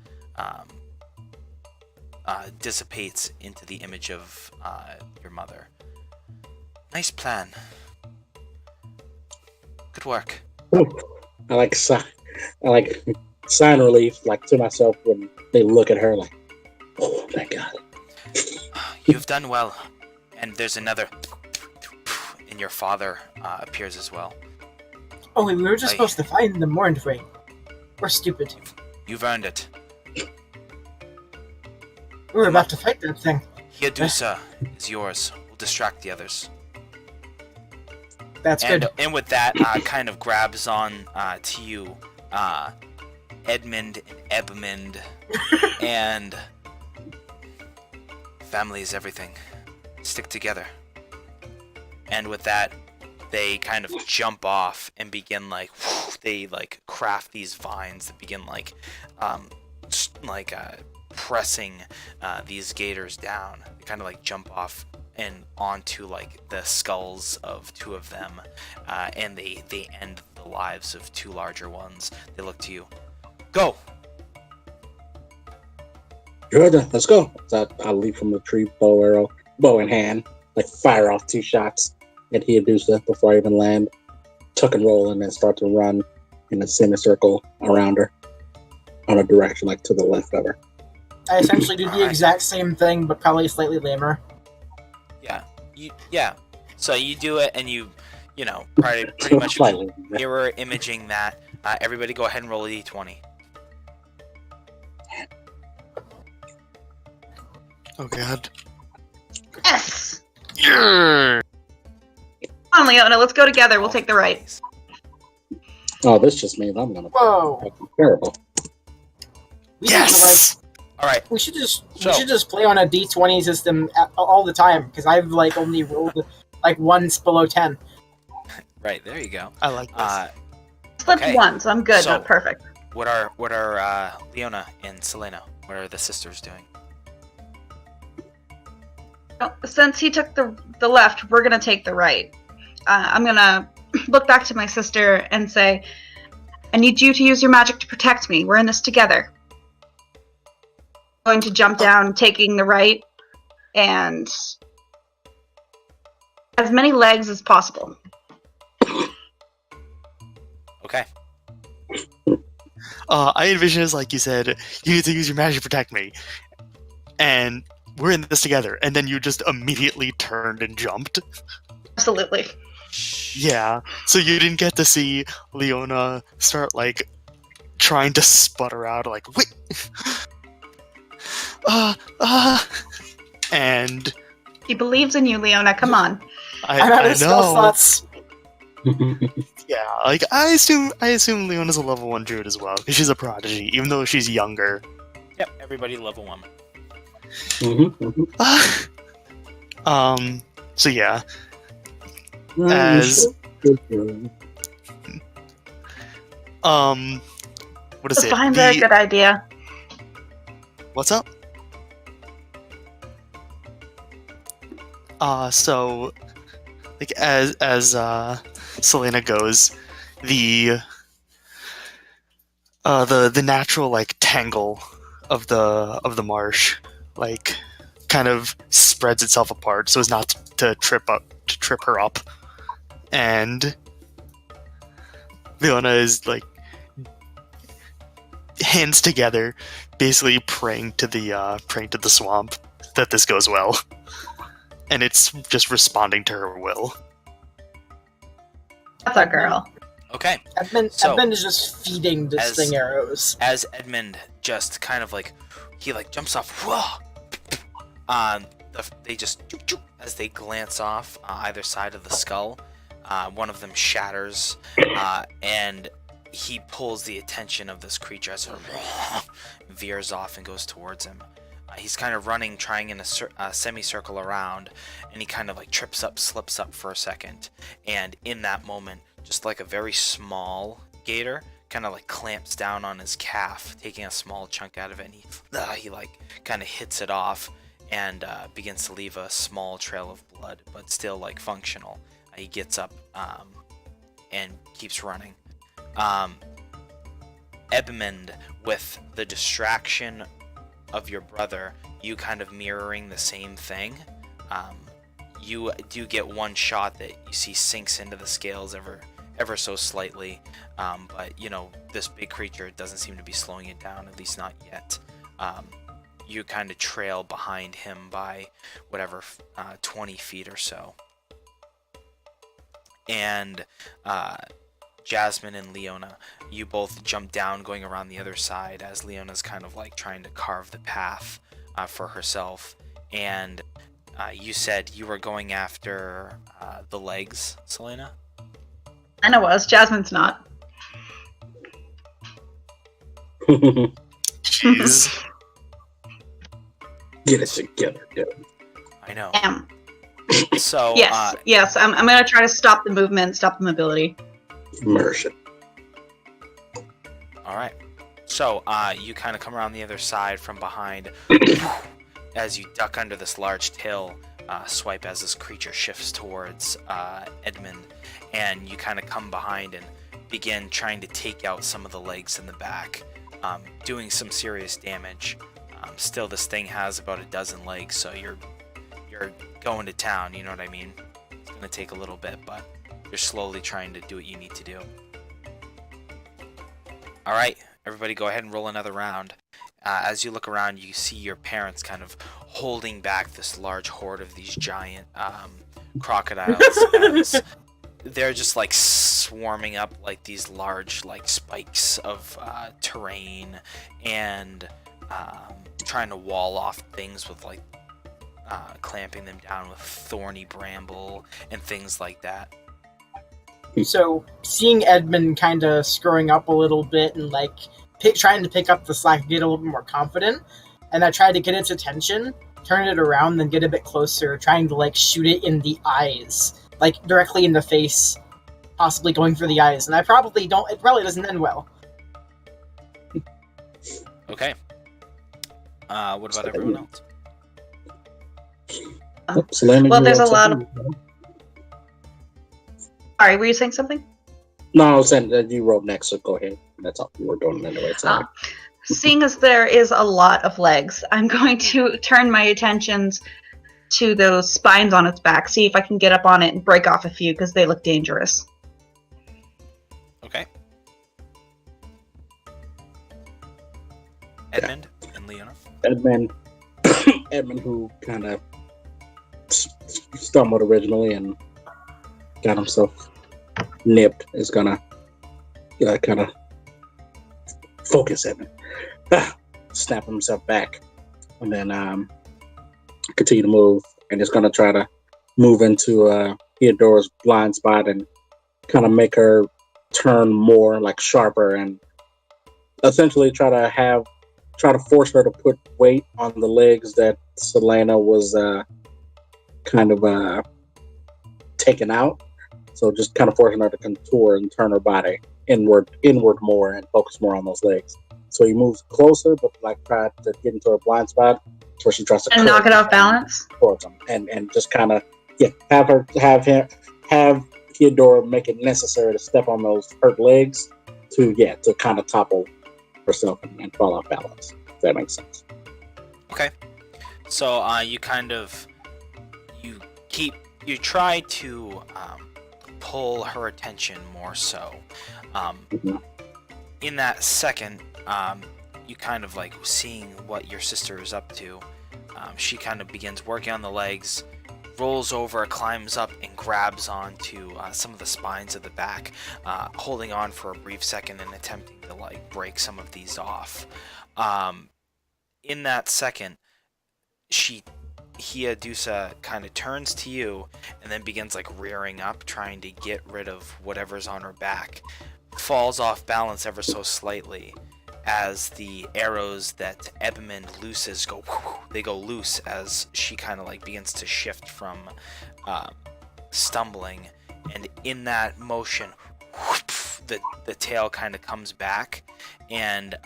dissipates into the image of your mother. Nice plan. Good work. I like sign relief, like to myself when they look at her, like, oh, thank God. You've done well. And there's another, and your father appears as well. Oh, wait, we were just supposed to find them, weren't we? We're stupid. You've earned it. We were about to fight that thing. Hiadusa is yours. We'll distract the others. That's good. And with that, kind of grabs on to you, Edmond and Edmond, and family is everything. Stick together. And with that, they kind of jump off and begin like they like craft these vines that begin like pressing these gators down. They kind of like jump off and onto like the skulls of two of them, and they end the lives of two larger ones. They look to you. Go. Good, let's go. So I'll leap from the tree, bow in hand, like fire off 2 shots at Hiadusa before I even land. Tuck and roll and then start to run in a semicircle around her on a direction like to the left of her. I essentially do the exact same thing, but probably slightly lamer. Yeah. So you do it, and you know, pretty much Slightly. mirror imaging that. Everybody, go ahead and roll a d20. Oh god. Yes! Yeah. Come on, Leona, let's go together. We'll take the right. Oh, this just means I'm gonna Whoa! be terrible. Yes. All right. We should just play on a D20 system all the time, because I've like only rolled like once below 10. Right, there you go. I like this. Slipped Okay. one, so I'm good, So- not perfect. What are Leona and Selena? What are the sisters doing? Well, since he took the left, we're gonna take the right. I'm gonna look back to my sister and say, I need you to use your magic to protect me. We're in this together. I'm going to jump down, taking the right, and as many legs as possible. Okay. I envision it as like you said, you need to use your magic to protect me. And we're in this together. And then you just immediately turned and jumped. Absolutely. Yeah. So you didn't get to see Leona start like trying to sputter out like wait. And He believes in you, Leona. Come on. I'm out I of spell know. slots. Yeah, like I assume Leona's a level 1 druid as well, because she's a prodigy, even though she's younger. Yep. Everybody level 1. So yeah, as what is Those it? vines are a good idea. What's up? So like as Selena goes, the natural like tangle of the marsh like kind of spreads itself apart so as not to trip her up, and Leona is like hands together, basically praying to the swamp that this goes well, and it's just responding to her will. That's our girl. Okay. Edmund So, is just feeding this thing arrows. As Edmond just kind of like he like jumps off. Whoa! They just as they glance off either side of the skull. One of them shatters, and he pulls the attention of this creature as it veers off and goes towards him. He's kind of running, trying in a semicircle around, and he kind of like trips up, slips up for a second, and in that moment, just like a very small gator kind of like clamps down on his calf, taking a small chunk out of it, and he like kind of hits it off and begins to leave a small trail of blood, but still like functional. He gets up and keeps running. Edmond, with the distraction of your brother, you kind of mirroring the same thing. You do get one shot that you see sinks into the scales ever so slightly, but you know this big creature doesn't seem to be slowing it down, at least not yet. You kind of trail behind him by whatever 20 feet or so, and Jasmine and Leona, you both jump down going around the other side as Leona's kind of like trying to carve the path for herself. And you said you were going after the legs, Selena? I know was. Jasmine's not. Jeez. Get it together, dude. I know. Damn. So Yes. I'm gonna try to stop the movement, stop the mobility. Immersion. all right. So you kind of come around the other side from behind as you duck under this large tail swipe as this creature shifts towards Edmond, and you kind of come behind and begin trying to take out some of the legs in the back, doing some serious damage. Still, this thing has about a dozen legs, so you're going to town, you know what I mean? It's going to take a little bit, but you're slowly trying to do what you need to do. Alright, everybody go ahead and roll another round. As you look around, you see your parents kind of holding back this large horde of these giant crocodiles as they're just like swarming up like these large like spikes of terrain and trying to wall off things with like clamping them down with thorny bramble and things like that. So, seeing Edmund kind of screwing up a little bit and like trying to pick up the slack, get a little bit more confident, and I try to get its attention, turn it around, then get a bit closer, trying to like shoot it in the eyes, like directly in the face, possibly going for the eyes. And it probably doesn't end well. Okay. What about everyone else? Selena, Well, you there's have a lot something? Sorry, were you saying something? No, I was saying that you wrote next, so go ahead. That's all we were doing anyway. Sorry. Seeing as there is a lot of legs, I'm going to turn my attentions to those spines on its back, see if I can get up on it and break off a few, because they look dangerous. Okay. Edmond and Leona. Edmund, who kind of stumbled originally and got himself nipped, is gonna kind of focus Edmund, snap himself back, and then continue to move, and is gonna try to move into Theodora's blind spot and kind of make her turn more like sharper, and essentially try to force her to put weight on the legs that Selena was kind of taken out. So just kind of forcing her to contour and turn her body inward more and focus more on those legs. So he moves closer, but like try to get into her blind spot where she tries to And knock it off balance? towards him, and just kind of have Theodora make it necessary to step on those hurt legs to kind of topple herself and fall off balance. If that makes sense. Okay. So you try to pull her attention more so. In that second, you kind of like seeing what your sister is up to. She kind of begins working on the legs, rolls over, climbs up, and grabs onto some of the spines of the back, holding on for a brief second and attempting to like break some of these off. In that second, Hiadusa kind of turns to you and then begins like rearing up, trying to get rid of whatever's on her back. Falls off balance ever so slightly as the arrows that Edmund looses go loose as she kind of like begins to shift from stumbling, and in that motion the tail kind of comes back, and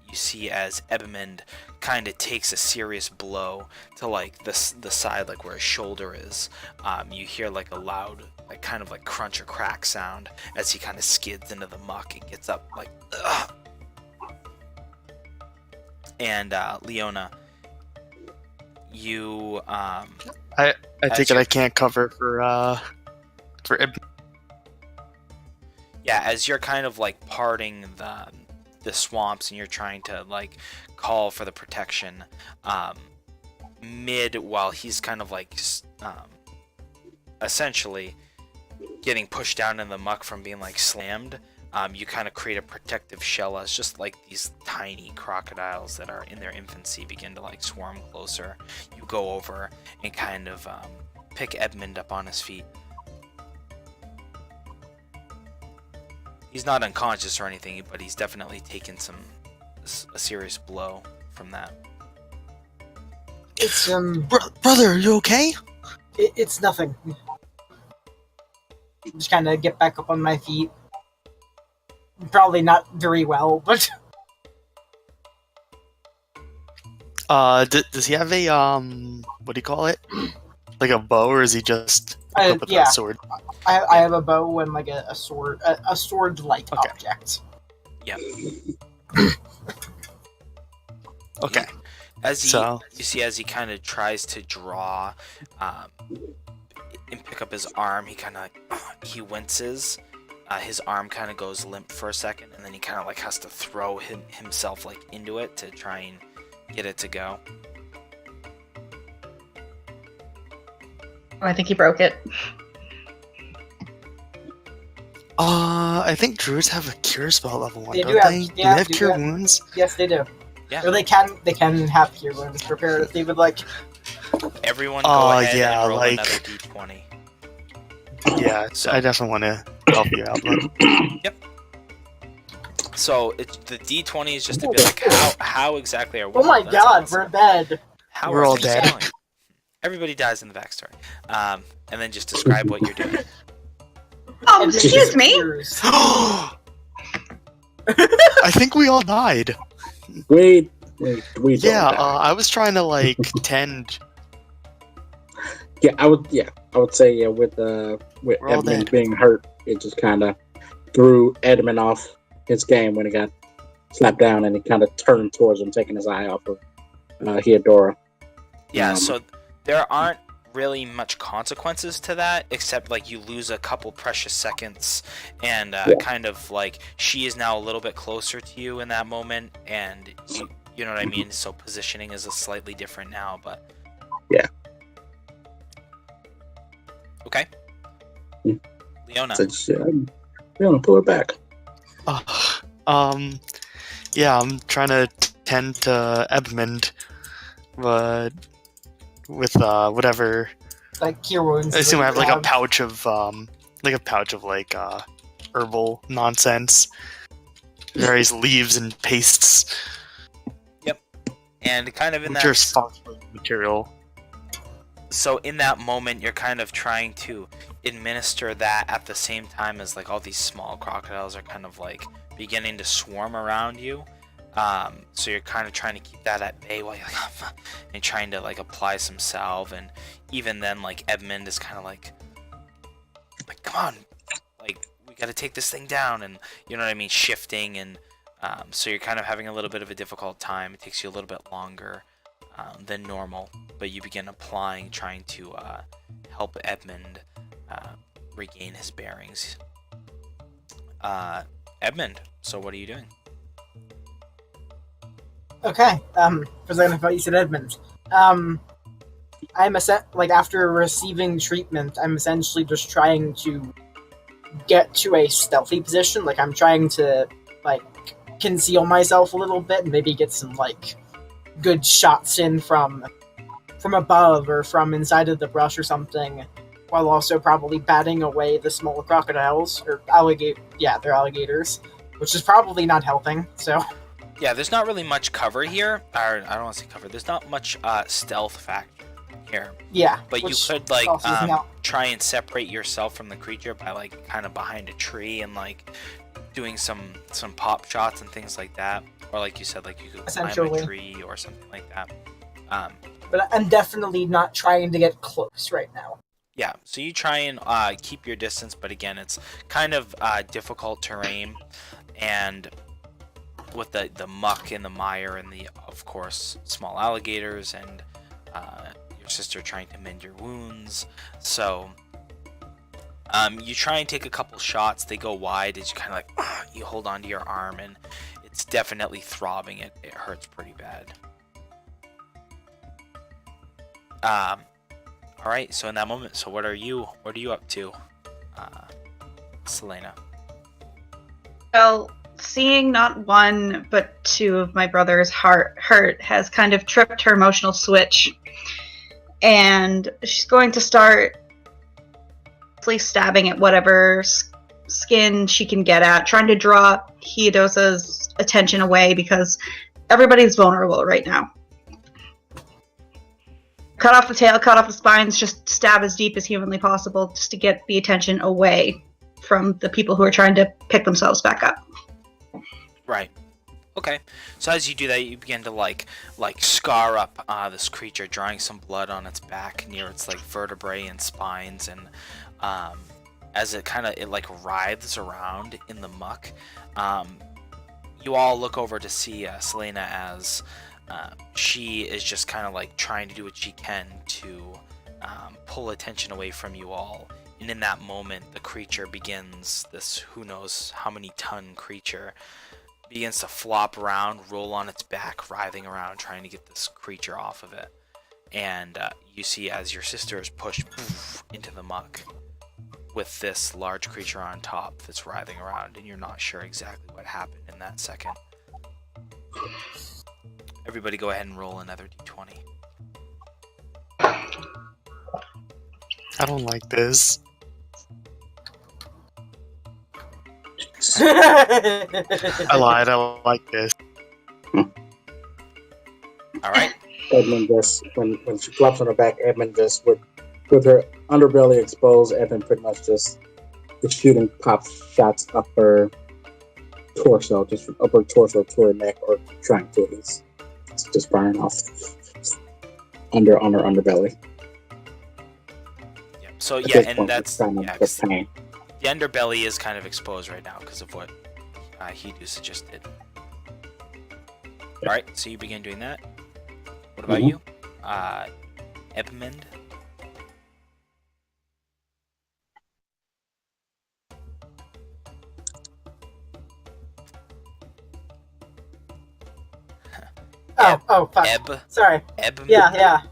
you see as Edmund kind of takes a serious blow to like the side, like where his shoulder is. You hear like a loud like kind of like crunch or crack sound as he kind of skids into the muck and gets up like ugh. And Leona, you I take it I can't cover for yeah, as you're kind of like parting the swamps and you're trying to like call for the protection, while he's kind of like essentially getting pushed down in the muck from being like slammed, you kind of create a protective shell as just like these tiny crocodiles that are in their infancy begin to like swarm closer. You go over and kind of pick Edmund up on his feet. He's not unconscious or anything, but he's definitely taken a serious blow from that. It's brother, are you okay? It's nothing. Just kind of get back up on my feet. Probably not very well, but does he have a what do you call it? Like a bow, or is he just equipped with yeah. a sword? I have a bow and like a sword, a sword-like Okay. object. Yeah. Okay. As he, So- you see, as he kind of tries to draw, and pick up his arm, he kind of he winces. His arm kind of goes limp for a second, and then he kind of like has to throw himself like into it to try and get it to go. Oh, I think he broke it. I think druids have a cure spell level 1, They don't do have- they? yeah, do they have do cure that. wounds? Yes, they do. Yeah. Or they can have cure wounds prepared if they would like. Everyone go ahead yeah, and roll like- another d20. Yeah, So- I definitely want to help you out. Lynn. So the d20 is just to be like, how exactly are we? Oh my That's god, awesome. we're dead. How We're are all things dead. going? Everybody dies in the backstory. And then just describe what you're doing. Excuse me? Disappears. I think we all died. We Yeah, don't die. I was trying to like tend. I would say with We're all Edmund dead. being hurt, it just kind of threw Edmund off his game when he got slapped down, and he kind of turned towards him, taking his eye off of Theodora. Yeah, so there aren't really much consequences to that, except like you lose a couple precious seconds, and kind of like she is now a little bit closer to you in that moment, and you know what I mean. So positioning is a slightly different now, but Yeah. Okay. Hmm. Leona. So we're gonna pull her back. Yeah, I'm trying to tend to Edmund, but with whatever. Like cure wounds. I assume I have like a have. pouch of herbal nonsense, various leaves and pastes, And kind of in which are that, sponsored material. so in that moment, you're kind of trying to administer that at the same time as like all these small crocodiles are kind of like beginning to swarm around you. So you're kind of trying to keep that at bay while you're like, and trying to like apply some salve, and even then, like Edmund is kind of like come on, like we got to take this thing down, and you know what I mean, shifting, and so you're kind of having a little bit of a difficult time. It takes you a little bit longer than normal, but you begin applying, trying to help Edmund regain his bearings. Edmund, so what are you doing? Okay. For a second, I thought you said Edmund. I'm after receiving treatment, I'm essentially just trying to get to a stealthy position. Like I'm trying to like conceal myself a little bit and maybe get some like good shots in from above or from inside of the brush or something, while also probably batting away the small crocodiles or alligator. Yeah, they're alligators, which is probably not helping. So. Yeah, there's not really much cover here. Or I don't want to say cover. There's not much stealth factor here. Yeah, But you which could like also isn't help- try and separate yourself from the creature by like kind of behind a tree and like doing some pop shots and things like that. Or like you said, like you could climb a Essentially. tree or something like that. But I'm definitely not trying to get close right now. Yeah, so you try and keep your distance, but again, it's kind of difficult terrain, and with the muck and the mire and the, of course, small alligators and your sister trying to mend your wounds. So you try and take a couple shots. They go wide as you kind of like you hold onto your arm, and it's definitely throbbing. It hurts pretty bad. All right. So in that moment, so what are you up to, Selena? Well, seeing not one but two of my brother's hurt has kind of tripped her emotional switch, and she's going to start stabbing at whatever skin she can get at, trying to draw Theodosa's attention away because everybody's vulnerable right now. cut off the tail, cut off the spines, just stab as deep as humanly possible just to get the attention away from the people who are trying to pick themselves back up. Right. Okay. So as you do that, you begin to like scar up this creature, drawing some blood on its back near its like vertebrae and spines, and as it writhes around in the muck, you all look over to see Selena as she is just kind of like trying to do what she can to pull attention away from you all. And in that moment, the creature begins, this who knows how many ton creature, begins to flop around, roll on its back, writhing around, trying to get this creature off of it. And you see as your sister is pushed into the muck with this large creature on top that's writhing around, and you're not sure exactly what happened in that second. Everybody go ahead and roll another d20. I don't like this. I lied. I like this. Alright. Edmund just, when she flops on her back, Edmund just, with her underbelly exposed, Edmund pretty much just is shooting pop shots up her torso, just from upper torso to her neck, or trying to at least. It's just firing off on her underbelly. Yep. So At yeah, this and point, that's it's kind of yeah, just pain. the underbelly is kind of exposed right now because of what Hidusa just did. Alright, so you begin doing that. What about you? Edmond? Oh, fuck. Eb? Sorry. Eb? Yeah.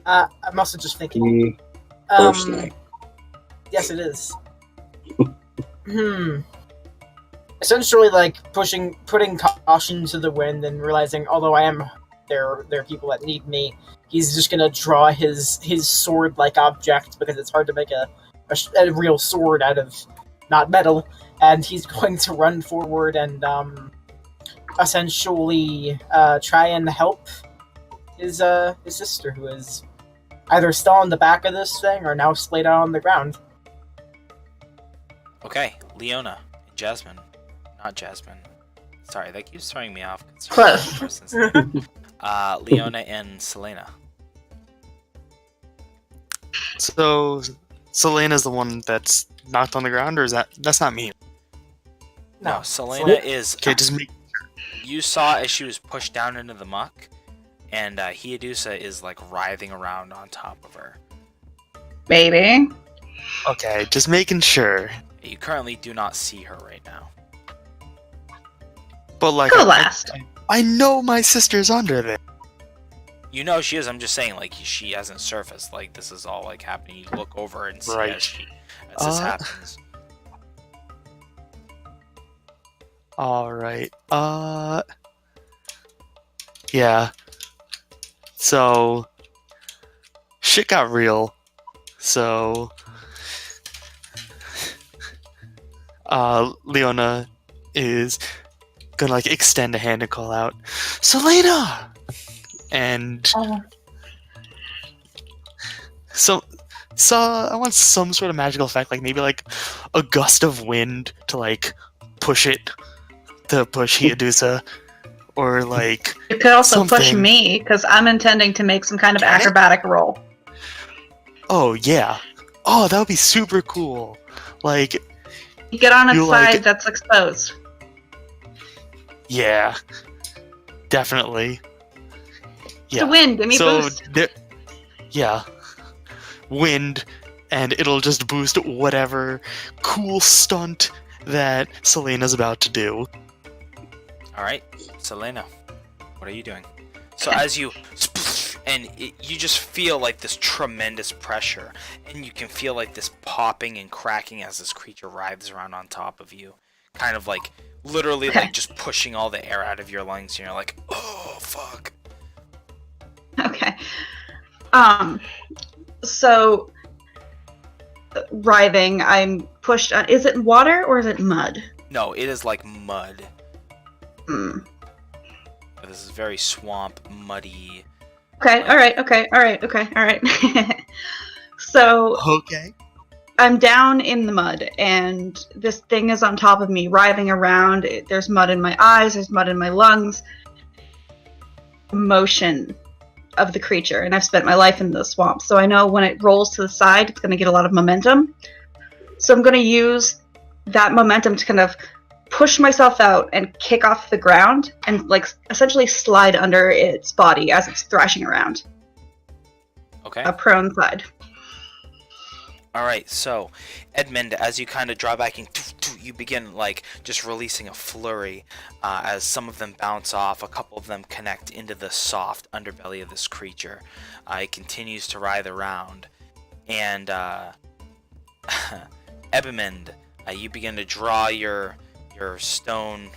I'm also just thinking. First name. Yes, it is. Essentially, like putting caution to the wind and realizing, although I am there are people that need me. He's just gonna draw his sword-like object because it's hard to make a real sword out of not metal, and he's going to run forward and essentially try and help his sister, who is either still on the back of this thing or now splayed out on the ground. Okay, Leona and Jasmine. Not Jasmine. Sorry, that keeps throwing me off. Close. Leona and Selena. So, Selena's the one that's knocked on the ground, or that's not me? No, Selena is... Okay, just me. You saw as she was pushed down into the muck, and Hidusa is like writhing around on top of her. Baby. Okay, just making sure. You currently do not see her right now. But like, Go last. I know my sister's under there. You know she is. I'm just saying, like, she hasn't surfaced. Like, this is all like happening. You look over and see Right. as this happens. Alright, yeah. So, shit got real. So, Leona is gonna, like, extend a hand and call out, Selena! And, so I want some sort of magical effect, like, maybe, like, a gust of wind to, like, push Hidusa, or like You could also push something. me, because I'm intending to make some kind of Can it? acrobatic roll. Oh yeah, oh that would be super cool. Like You get on its You side like- that's exposed. yeah, definitely. The wind, give me So boost. yeah, wind, and it'll just boost whatever cool stunt that Selena's about to do. Alright, Selena, what are you doing? So as you... And you just feel like this tremendous pressure, and you can feel like this popping and cracking as this creature writhes around on top of you. Kind of like, literally like just pushing all the air out of your lungs, and you're like, oh, fuck. Okay. So, writhing, I'm pushed on. Is it water or is it mud? No, it is like mud. Hmm. This is very swamp, muddy, Okay, alright, okay, alright, okay, alright. So Okay. I'm down in the mud, and this thing is on top of me, writhing around. There's mud in my eyes, there's mud in my lungs. Motion of the creature, and I've spent my life in the swamp, so I know when it rolls to the side, it's going to get a lot of momentum. So I'm going to use that momentum to kind of push myself out and kick off the ground and like essentially slide under its body as it's thrashing around. Okay. A prone side. All right. So, Edmond, as you kind of draw back and you begin like just releasing a flurry as some of them bounce off, a couple of them connect into the soft underbelly of this creature. It continues to writhe around, and Edmond, you begin to draw your stone,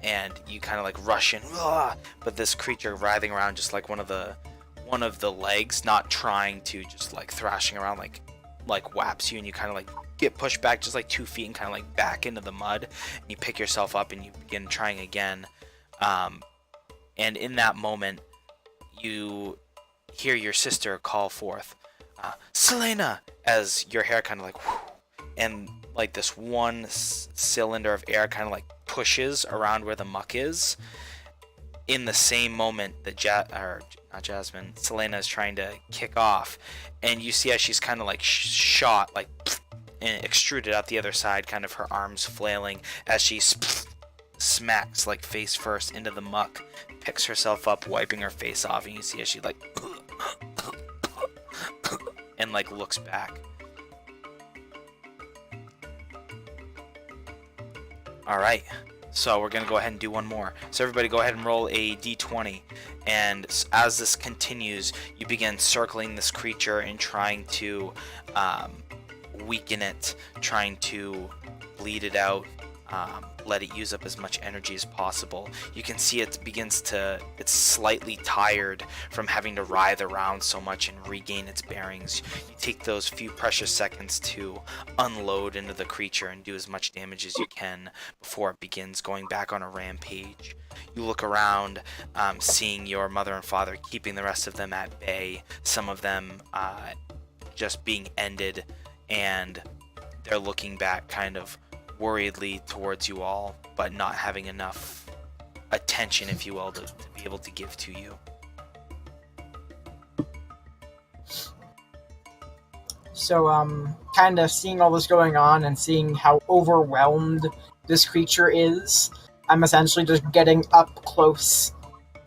and you kind of like rush in, but this creature writhing around just like one of the legs, not trying to, just like thrashing around like whaps you, and you kind of like get pushed back just like 2 feet and kind of like back into the mud, and you pick yourself up and you begin trying again, and in that moment you hear your sister call forth, Selena, as your hair kind of like whoo, and like this one cylinder of air kind of like pushes around where the muck is. In the same moment that Selena is trying to kick off, and you see as she's kind of like shot, like, and extruded out the other side, kind of her arms flailing as she smacks like face first into the muck, picks herself up, wiping her face off, and you see as she like and like looks back. Alright, so we're going to go ahead and do one more. So everybody go ahead and roll a d20. And as this continues, you begin circling this creature and trying to weaken it, trying to bleed it out, let it use up as much energy as possible. You can see it's slightly tired from having to writhe around so much and regain its bearings. You take those few precious seconds to unload into the creature and do as much damage as you can before it begins going back on a rampage. You look around, seeing your mother and father keeping the rest of them at bay, some of them just being ended, and they're looking back kind of worriedly towards you all, but not having enough attention, if you will, to be able to give to you. So, kind of seeing all this going on and seeing how overwhelmed this creature is, I'm essentially just getting up close,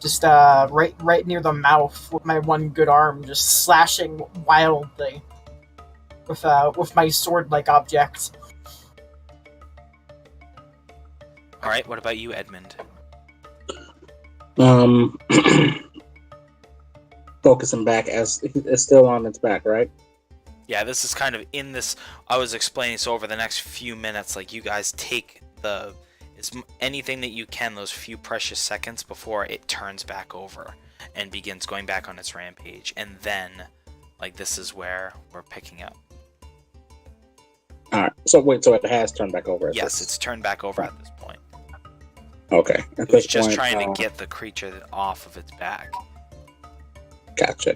just right near the mouth with my one good arm, just slashing wildly with my sword-like object. All right, what about you, Edmond? Focusing back as it's still on its back, right? Yeah, this is kind of in this. I was explaining, so over the next few minutes, like, you guys take anything that you can, those few precious seconds before it turns back over and begins going back on its rampage, and then, like, this is where we're picking up. All right. So wait, so it has turned back over. Yes, it's turned back over at this point. Okay. It was just trying to get the creature off of its back. Gotcha.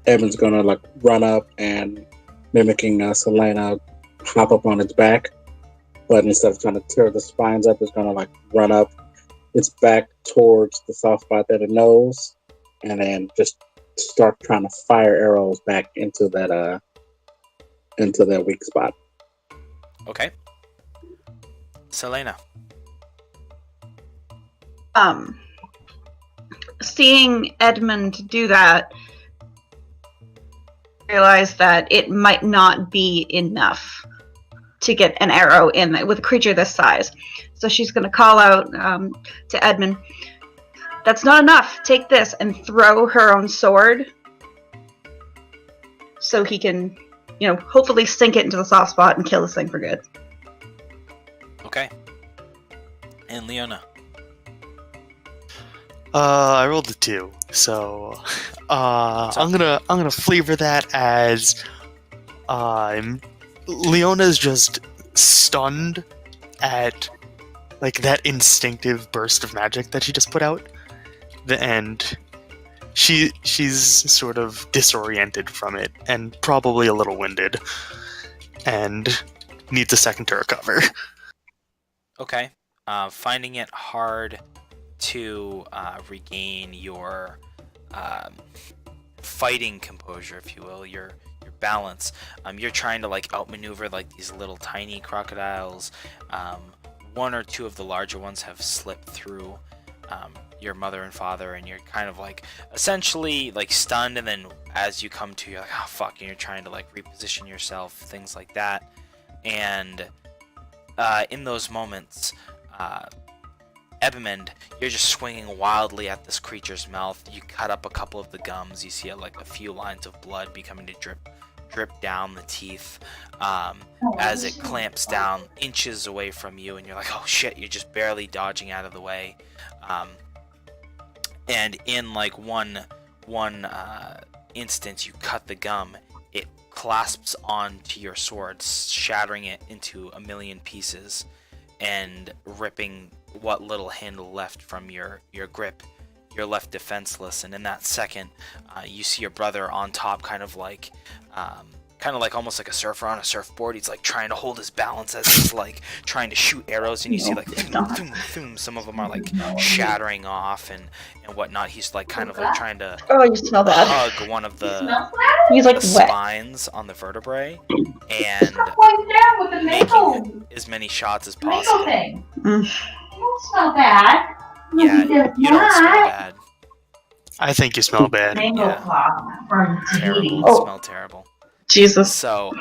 Edmund's gonna like run up and, mimicking Selena, hop up on its back, but instead of trying to tear the spines up, it's gonna like run up its back towards the soft spot that it knows, and then just start trying to fire arrows back into that weak spot. Okay. Selena. Seeing Edmond do that, realize that it might not be enough to get an arrow in with a creature this size. So she's going to call out to Edmond, "That's not enough. Take this," and throw her own sword so he can, hopefully sink it into the soft spot and kill this thing for good. Okay. And Leona. I rolled a 2, so I'm gonna flavor that as Leona's just stunned at like that instinctive burst of magic that she just put out, and she's sort of disoriented from it and probably a little winded and needs a second to recover. Okay. Finding it hard to regain your fighting composure, if you will, your balance. You're trying to like outmaneuver like these little tiny crocodiles. One or two of the larger ones have slipped through your mother and father, and you're kind of like essentially like stunned, and then as you come to, you're like, oh fuck, and you're trying to like reposition yourself, things like that. And in those moments, Edmond, you're just swinging wildly at this creature's mouth. You cut up a couple of the gums. You see like a few lines of blood beginning to drip down the teeth as it clamps down inches away from you, and you're like, oh shit, you're just barely dodging out of the way. And in like one instance, you cut the gum, it clasps onto your sword, shattering it into a million pieces and ripping what little handle left from your grip. You're left defenseless, and in that second, you see your brother on top, kind of like almost like a surfer on a surfboard. He's like trying to hold his balance as he's like trying to shoot arrows, and you see like thoom, thoom, thoom. Some of them are like shattering off and whatnot. He's like kind of like trying to you smell that. hug one of the He's like the wet. spines on the vertebrae and With the making as many shots as possible. thing. Mm. You don't smell bad. Yeah, you don't smell bad. I think you smell bad. Mango Yeah. cloth from Terrible. Tahiti. It smelled terrible. Jesus. So,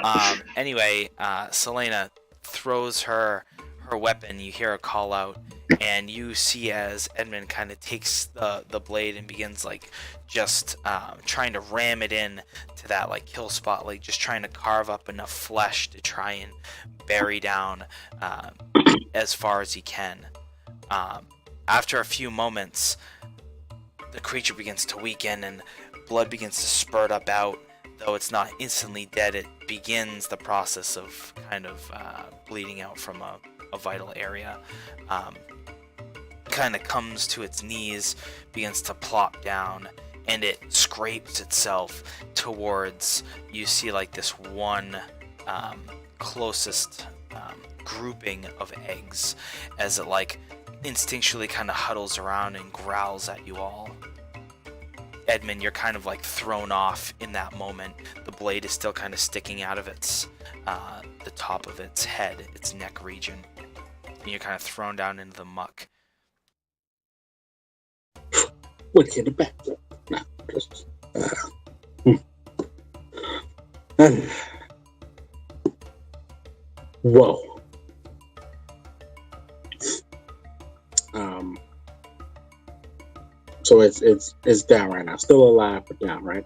anyway, Selena throws her weapon. You hear a call out, and you see as Edmond kind of takes the blade and begins like just trying to ram it in to that like kill spot, like just trying to carve up enough flesh to try and bury down as far as he can. After a few moments, the creature begins to weaken and blood begins to spurt up out. Though it's not instantly dead, it begins the process of kind of bleeding out from a vital area. Kind of comes to its knees, begins to plop down, and it scrapes itself towards, you see like this one closest grouping of eggs as it like instinctually kind of huddles around and growls at you all. Edmond, you're kind of like thrown off in that moment. The blade is still kind of sticking out of its the top of its head, its neck region, and you're kind of thrown down into the muck. What's in the back? No, just, Whoa. So it's down right now. Still alive, but down, right?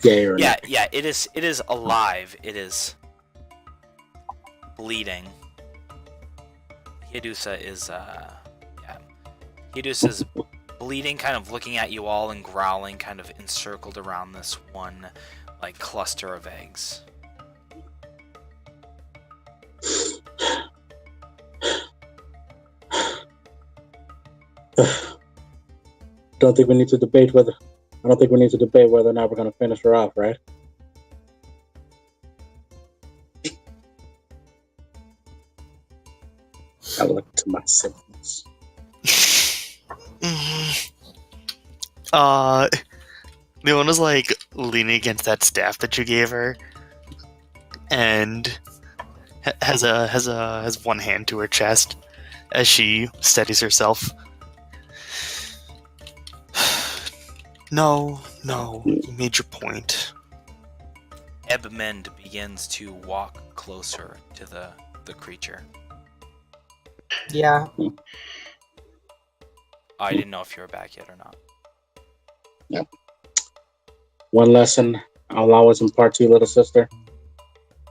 Or Yeah, no? yeah, it is alive. It is bleeding. Hidusa is Hidusa is bleeding, kind of looking at you all and growling, kind of encircled around this one like cluster of eggs. I don't think we need to debate whether or not we're going to finish her off, right? I look to my siblings. Leona's like leaning against that staff that you gave her, and has one hand to her chest as she steadies herself. No, you made your point. Edmond begins to walk closer to the creature. Yeah. I didn't know if you were back yet or not. Yep. One lesson I'll always impart to you, little sister.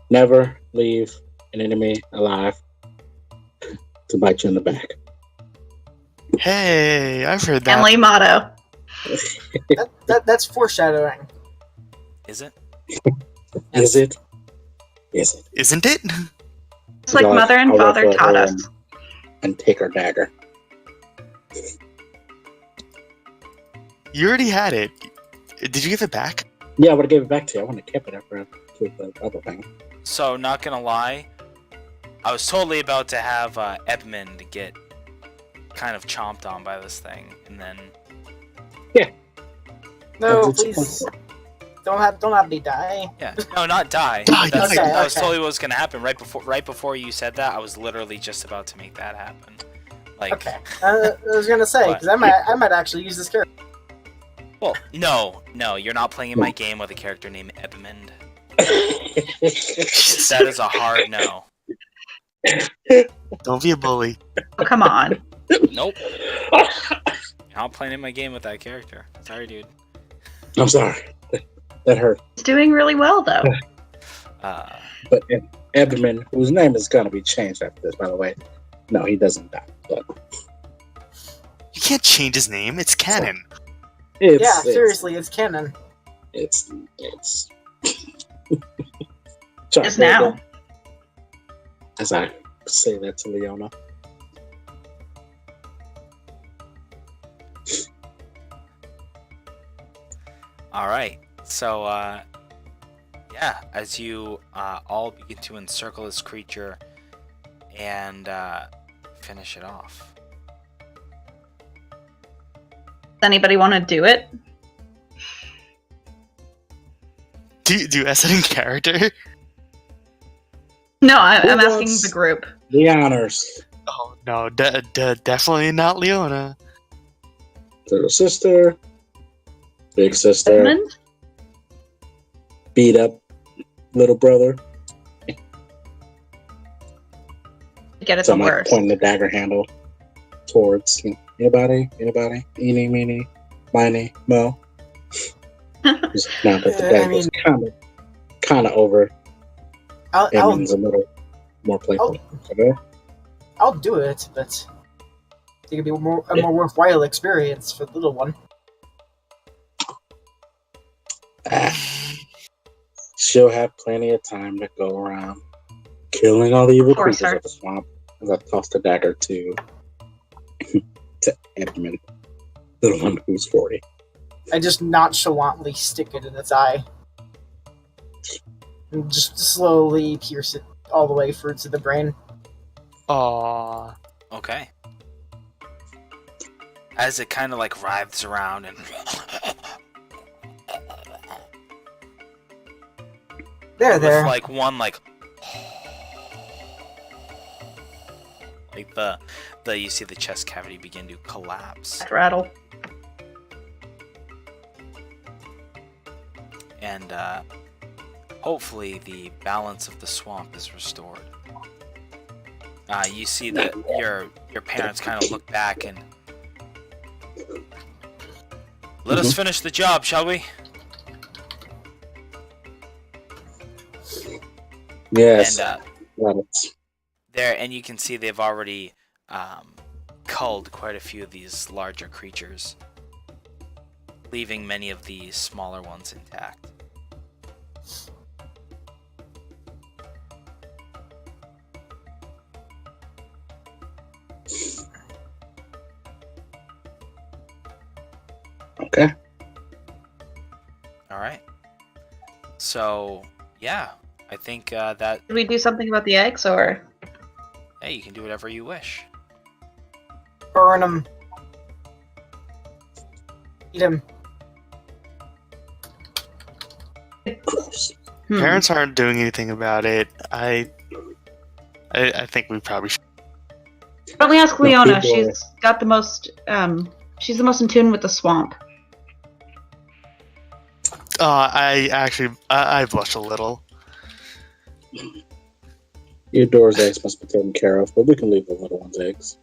Never leave an enemy alive to bite you in the back. Hey, I've heard that. Family motto. That's foreshadowing. Is it? Is it? Is it? Isn't it? Just like I'll- mother and I'll father refer taught her us. and take her dagger. You already had it. Did you give it back? Yeah, I would have gave it back to you. I wouldn't have kept it after I took the other thing. So, not gonna lie, I was totally about to have Edmond get kind of chomped on by this thing, and then No, That's- please. Don't have me die. yeah, no, not die. Die, That's, die. that was Okay. totally what was gonna happen. Right before you said that, I was literally just about to make that happen. Like, Okay. I was gonna say because I might actually use this character. well, no, you're not playing in my game with a character named Edmond. That is a hard no. Don't be a bully. Oh, come on. Nope. You're not playing in my game with that character. Sorry, dude. I'm sorry. That hurt. It's doing really well, though. But Edmund, whose name is going to be changed after this, by the way, no, he doesn't die. But You can't change his name. It's canon. Yeah, seriously, it's canon. It's. Sorry, Just now. as I say that to Leona. All right. So, yeah, as you all begin to encircle this creature and finish it off. Does anybody want to do it? Do as in character? No, I'm Who asking wants- the group. The honors. Oh no, definitely not Leona. Little sister, big sister, Edmund? beat up little brother. Get it So the I'm like worst. pointing the dagger handle towards anybody, eeny, meeny, miny, mo. Just now that the I dagger's kind of over, I'll Edmund's a little more playful. Okay? I'll do it, but I think it'd be a more worthwhile experience for the little one. She'll have plenty of time to go around killing all the evil Of course, creatures sir. of the swamp. As I toss the dagger to Edmund, the one who's 40. I just nonchalantly stick it in its eye. And just slowly pierce it all the way through to the brain. Aww. Okay. As it kind of like writhes around and There. with like one like the you see the chest cavity begin to collapse, Rattle. and hopefully the balance of the swamp is restored. You see that your parents kind of look back and let us finish the job, shall we? Yes. And Rabbits. there, and you can see they've already culled quite a few of these larger creatures, leaving many of the smaller ones intact. Okay. All right. So, yeah, I think that Did we do something about the eggs, or? hey, you can do whatever you wish. Burn him. Eat him. Gross. Parents aren't doing anything about it. I think we probably should. Why don't we ask No, Leona? people are- She's got the most. She's the most in tune with the swamp. I blush a little. Your door's eggs must be taken care of, but we can leave the little one's eggs.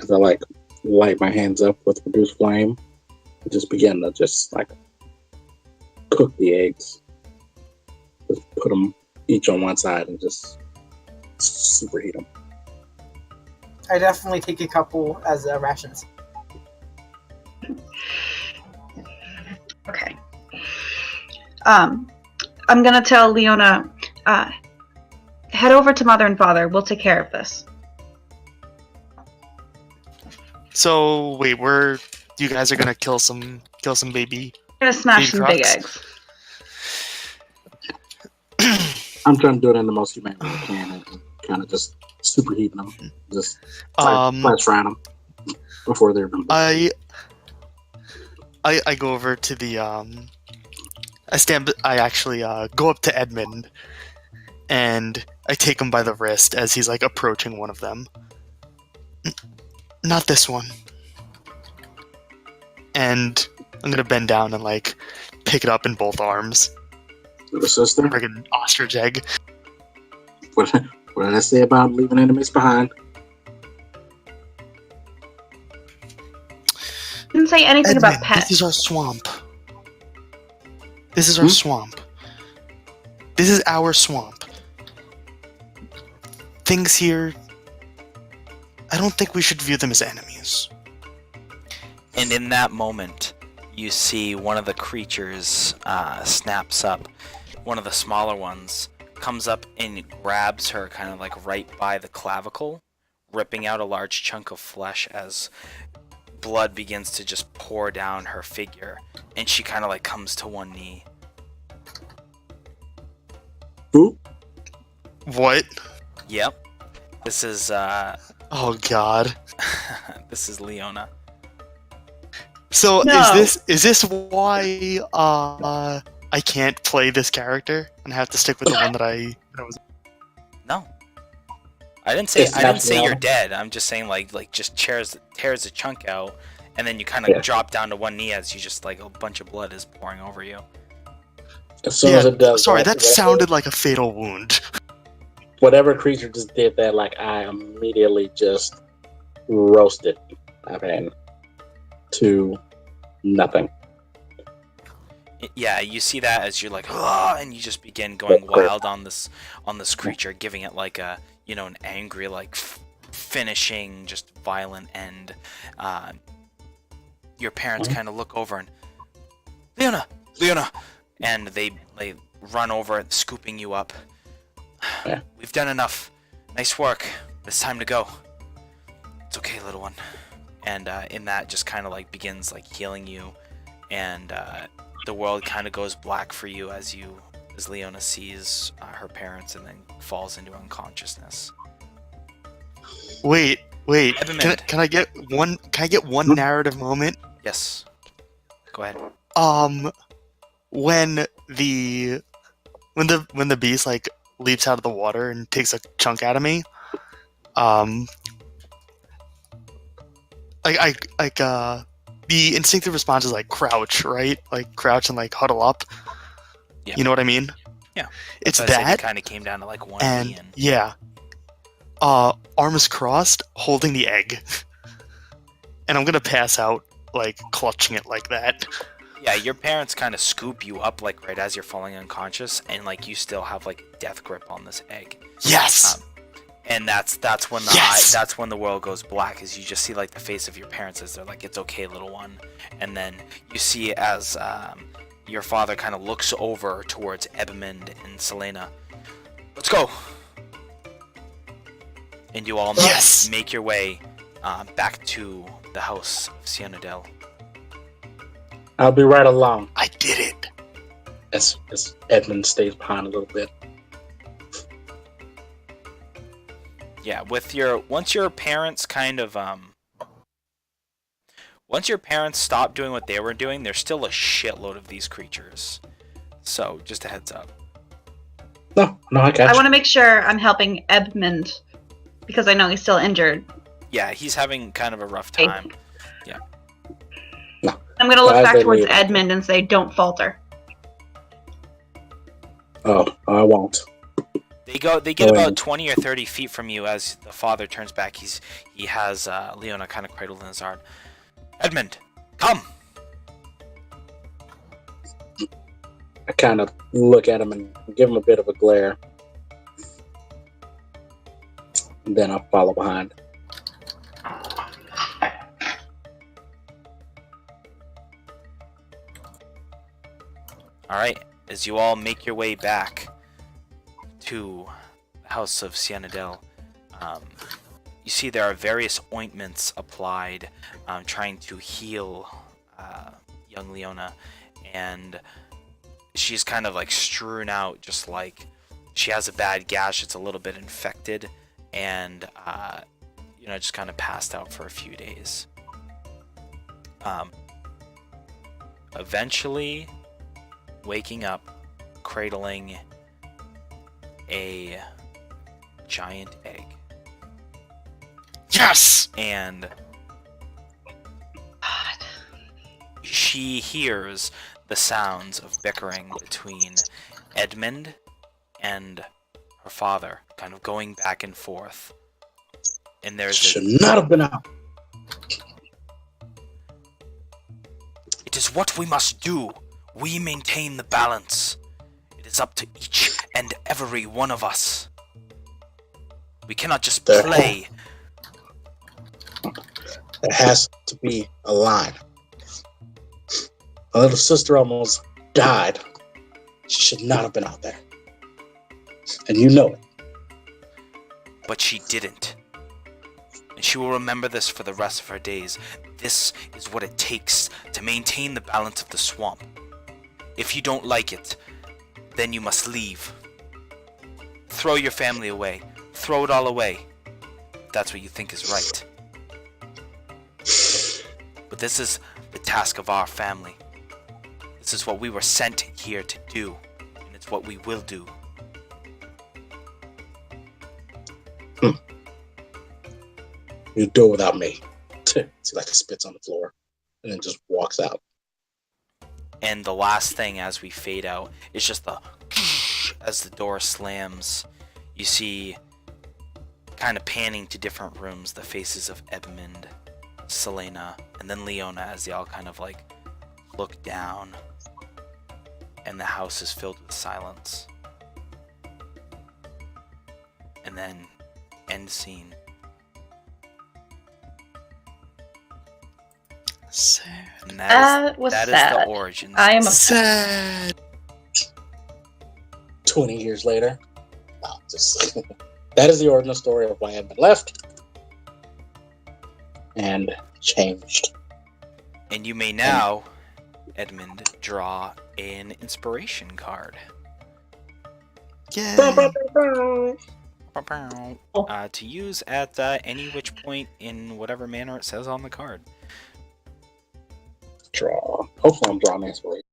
As I light my hands up with reduced flame, and just begin to cook the eggs. Just put them each on one side and just superheat them. I definitely take a couple as rations. Okay. I'm gonna tell Leona. Head over to Mother and Father. We'll take care of this. So wait, you guys are gonna kill some baby? We're gonna smash Baby some big crocs? eggs. I'm trying to do it in the most humane way I can, and kind of just superheating them, just flash frying them before they're done. I go over to the I actually go up to Edmond, and I take him by the wrist as he's like approaching one of them. Not this one. And I'm gonna bend down and like pick it up in both arms. Little sister, Friggin' ostrich egg. what did I say about leaving enemies behind? Didn't say anything Edmond, about pets. this is our swamp. This is our swamp. This is our swamp. Things here, I don't think we should view them as enemies. And in that moment, you see one of the creatures snaps up. One of the smaller ones comes up and grabs her kind of like right by the clavicle, ripping out a large chunk of flesh as blood begins to just pour down her figure. And she kind of like comes to one knee. Who? What? Yep. This is, Oh god. this is Leona. So No. is this why I can't play this character and have to stick with the one that I was? No. I didn't say It's you're not- dead. I'm just saying like just tears a chunk out, and then you kind of drop down to one knee as you just like a bunch of blood is pouring over you. As soon as it does, sorry, that whatever- sounded like a fatal wound. Whatever creature just did that, like I immediately just roasted. I mean, to nothing. Yeah, you see that as you're like, "Ah," and you just begin going wild on this creature, giving it like a an angry like finishing, just violent end. Your parents kind of look over and Leona, and they run over, scooping you up. Yeah. We've done enough. Nice work. It's time to go. It's okay, little one. And in that, just kind of like begins like healing you, and the world kind of goes black for you as Leona sees her parents and then falls into unconsciousness. Wait. Edmond. Can I get one? Can I get one narrative moment? Yes. Go ahead. When the beast like leaps out of the water and takes a chunk out of me, the instinctive response is like crouch, right? Like crouch and like huddle up. Yeah. You know what I mean? Yeah. It's So I said you that, kind of came down to like one and knee and yeah, arms crossed, holding the egg, and I'm gonna pass out like clutching it like that. yeah, your parents kind of scoop you up like right as you're falling unconscious, and like you still have like death grip on this egg. Yes. And that's when that's when the world goes black, is you just see like the face of your parents as they're like, "It's okay, little one," and then you see as your father kind of looks over towards Edmond and Selena. Let's go. And you all Yes! make your way back to the house of Cianadel. I'll be right along. I did it. As Edmund stays behind a little bit. Yeah, once your parents stop doing what they were doing, there's still a shitload of these creatures. So, just a heads up. No, I got I you. want to make sure I'm helping Edmond because I know he's still injured. Yeah, he's having kind of a rough Okay. time. I'm going to look As back they towards leave. Edmond and say, "Don't falter." Oh, I won't. They get about 20 or 30 feet from you as the father turns back. He has Leona kind of cradled in his arm. Edmond, come. I kind of look at him and give him a bit of a glare. And then I'll follow behind. All right, as you all make your way back to house of Cianadel, you see there are various ointments applied, trying to heal young Leona, and she's kind of like strewn out, just like she has a bad gash. It's a little bit infected, and just kind of passed out for a few days. Eventually waking up, cradling a giant egg. Yes! And God. she hears the sounds of bickering between Edmond and her father, kind of going back and forth. And there's Should not have been out. It is what we must do. We maintain the balance. It is up to each and every one of us. We cannot just play. There has to be a line. My little sister almost died. She should not have been out there. And you know it. But she didn't. And she will remember this for the rest of her days. This is what it takes to maintain the balance of the swamp. If you don't like it, then you must leave. Throw your family away. Throw it all away. If that's what you think is right. But this is the task of our family. This is what we were sent here to do. And it's what we will do. You do it without me. See, like he spits on the floor and then just walks out. And the last thing as we fade out is just the as the door slams. You see, kind of panning to different rooms, the faces of Edmond, Selena, and then Leona as they all kind of like look down. And the house is filled with silence. And then end scene. Sad. And That was that is sad. the origin. I am Sad. 20 years later. No, just that is the original story of why Edmund left and changed. And you may now, Edmund, draw an inspiration card. Yeah. To use at any which point in whatever manner it says on the card. Draw. Hopefully I'm drawing inspiration.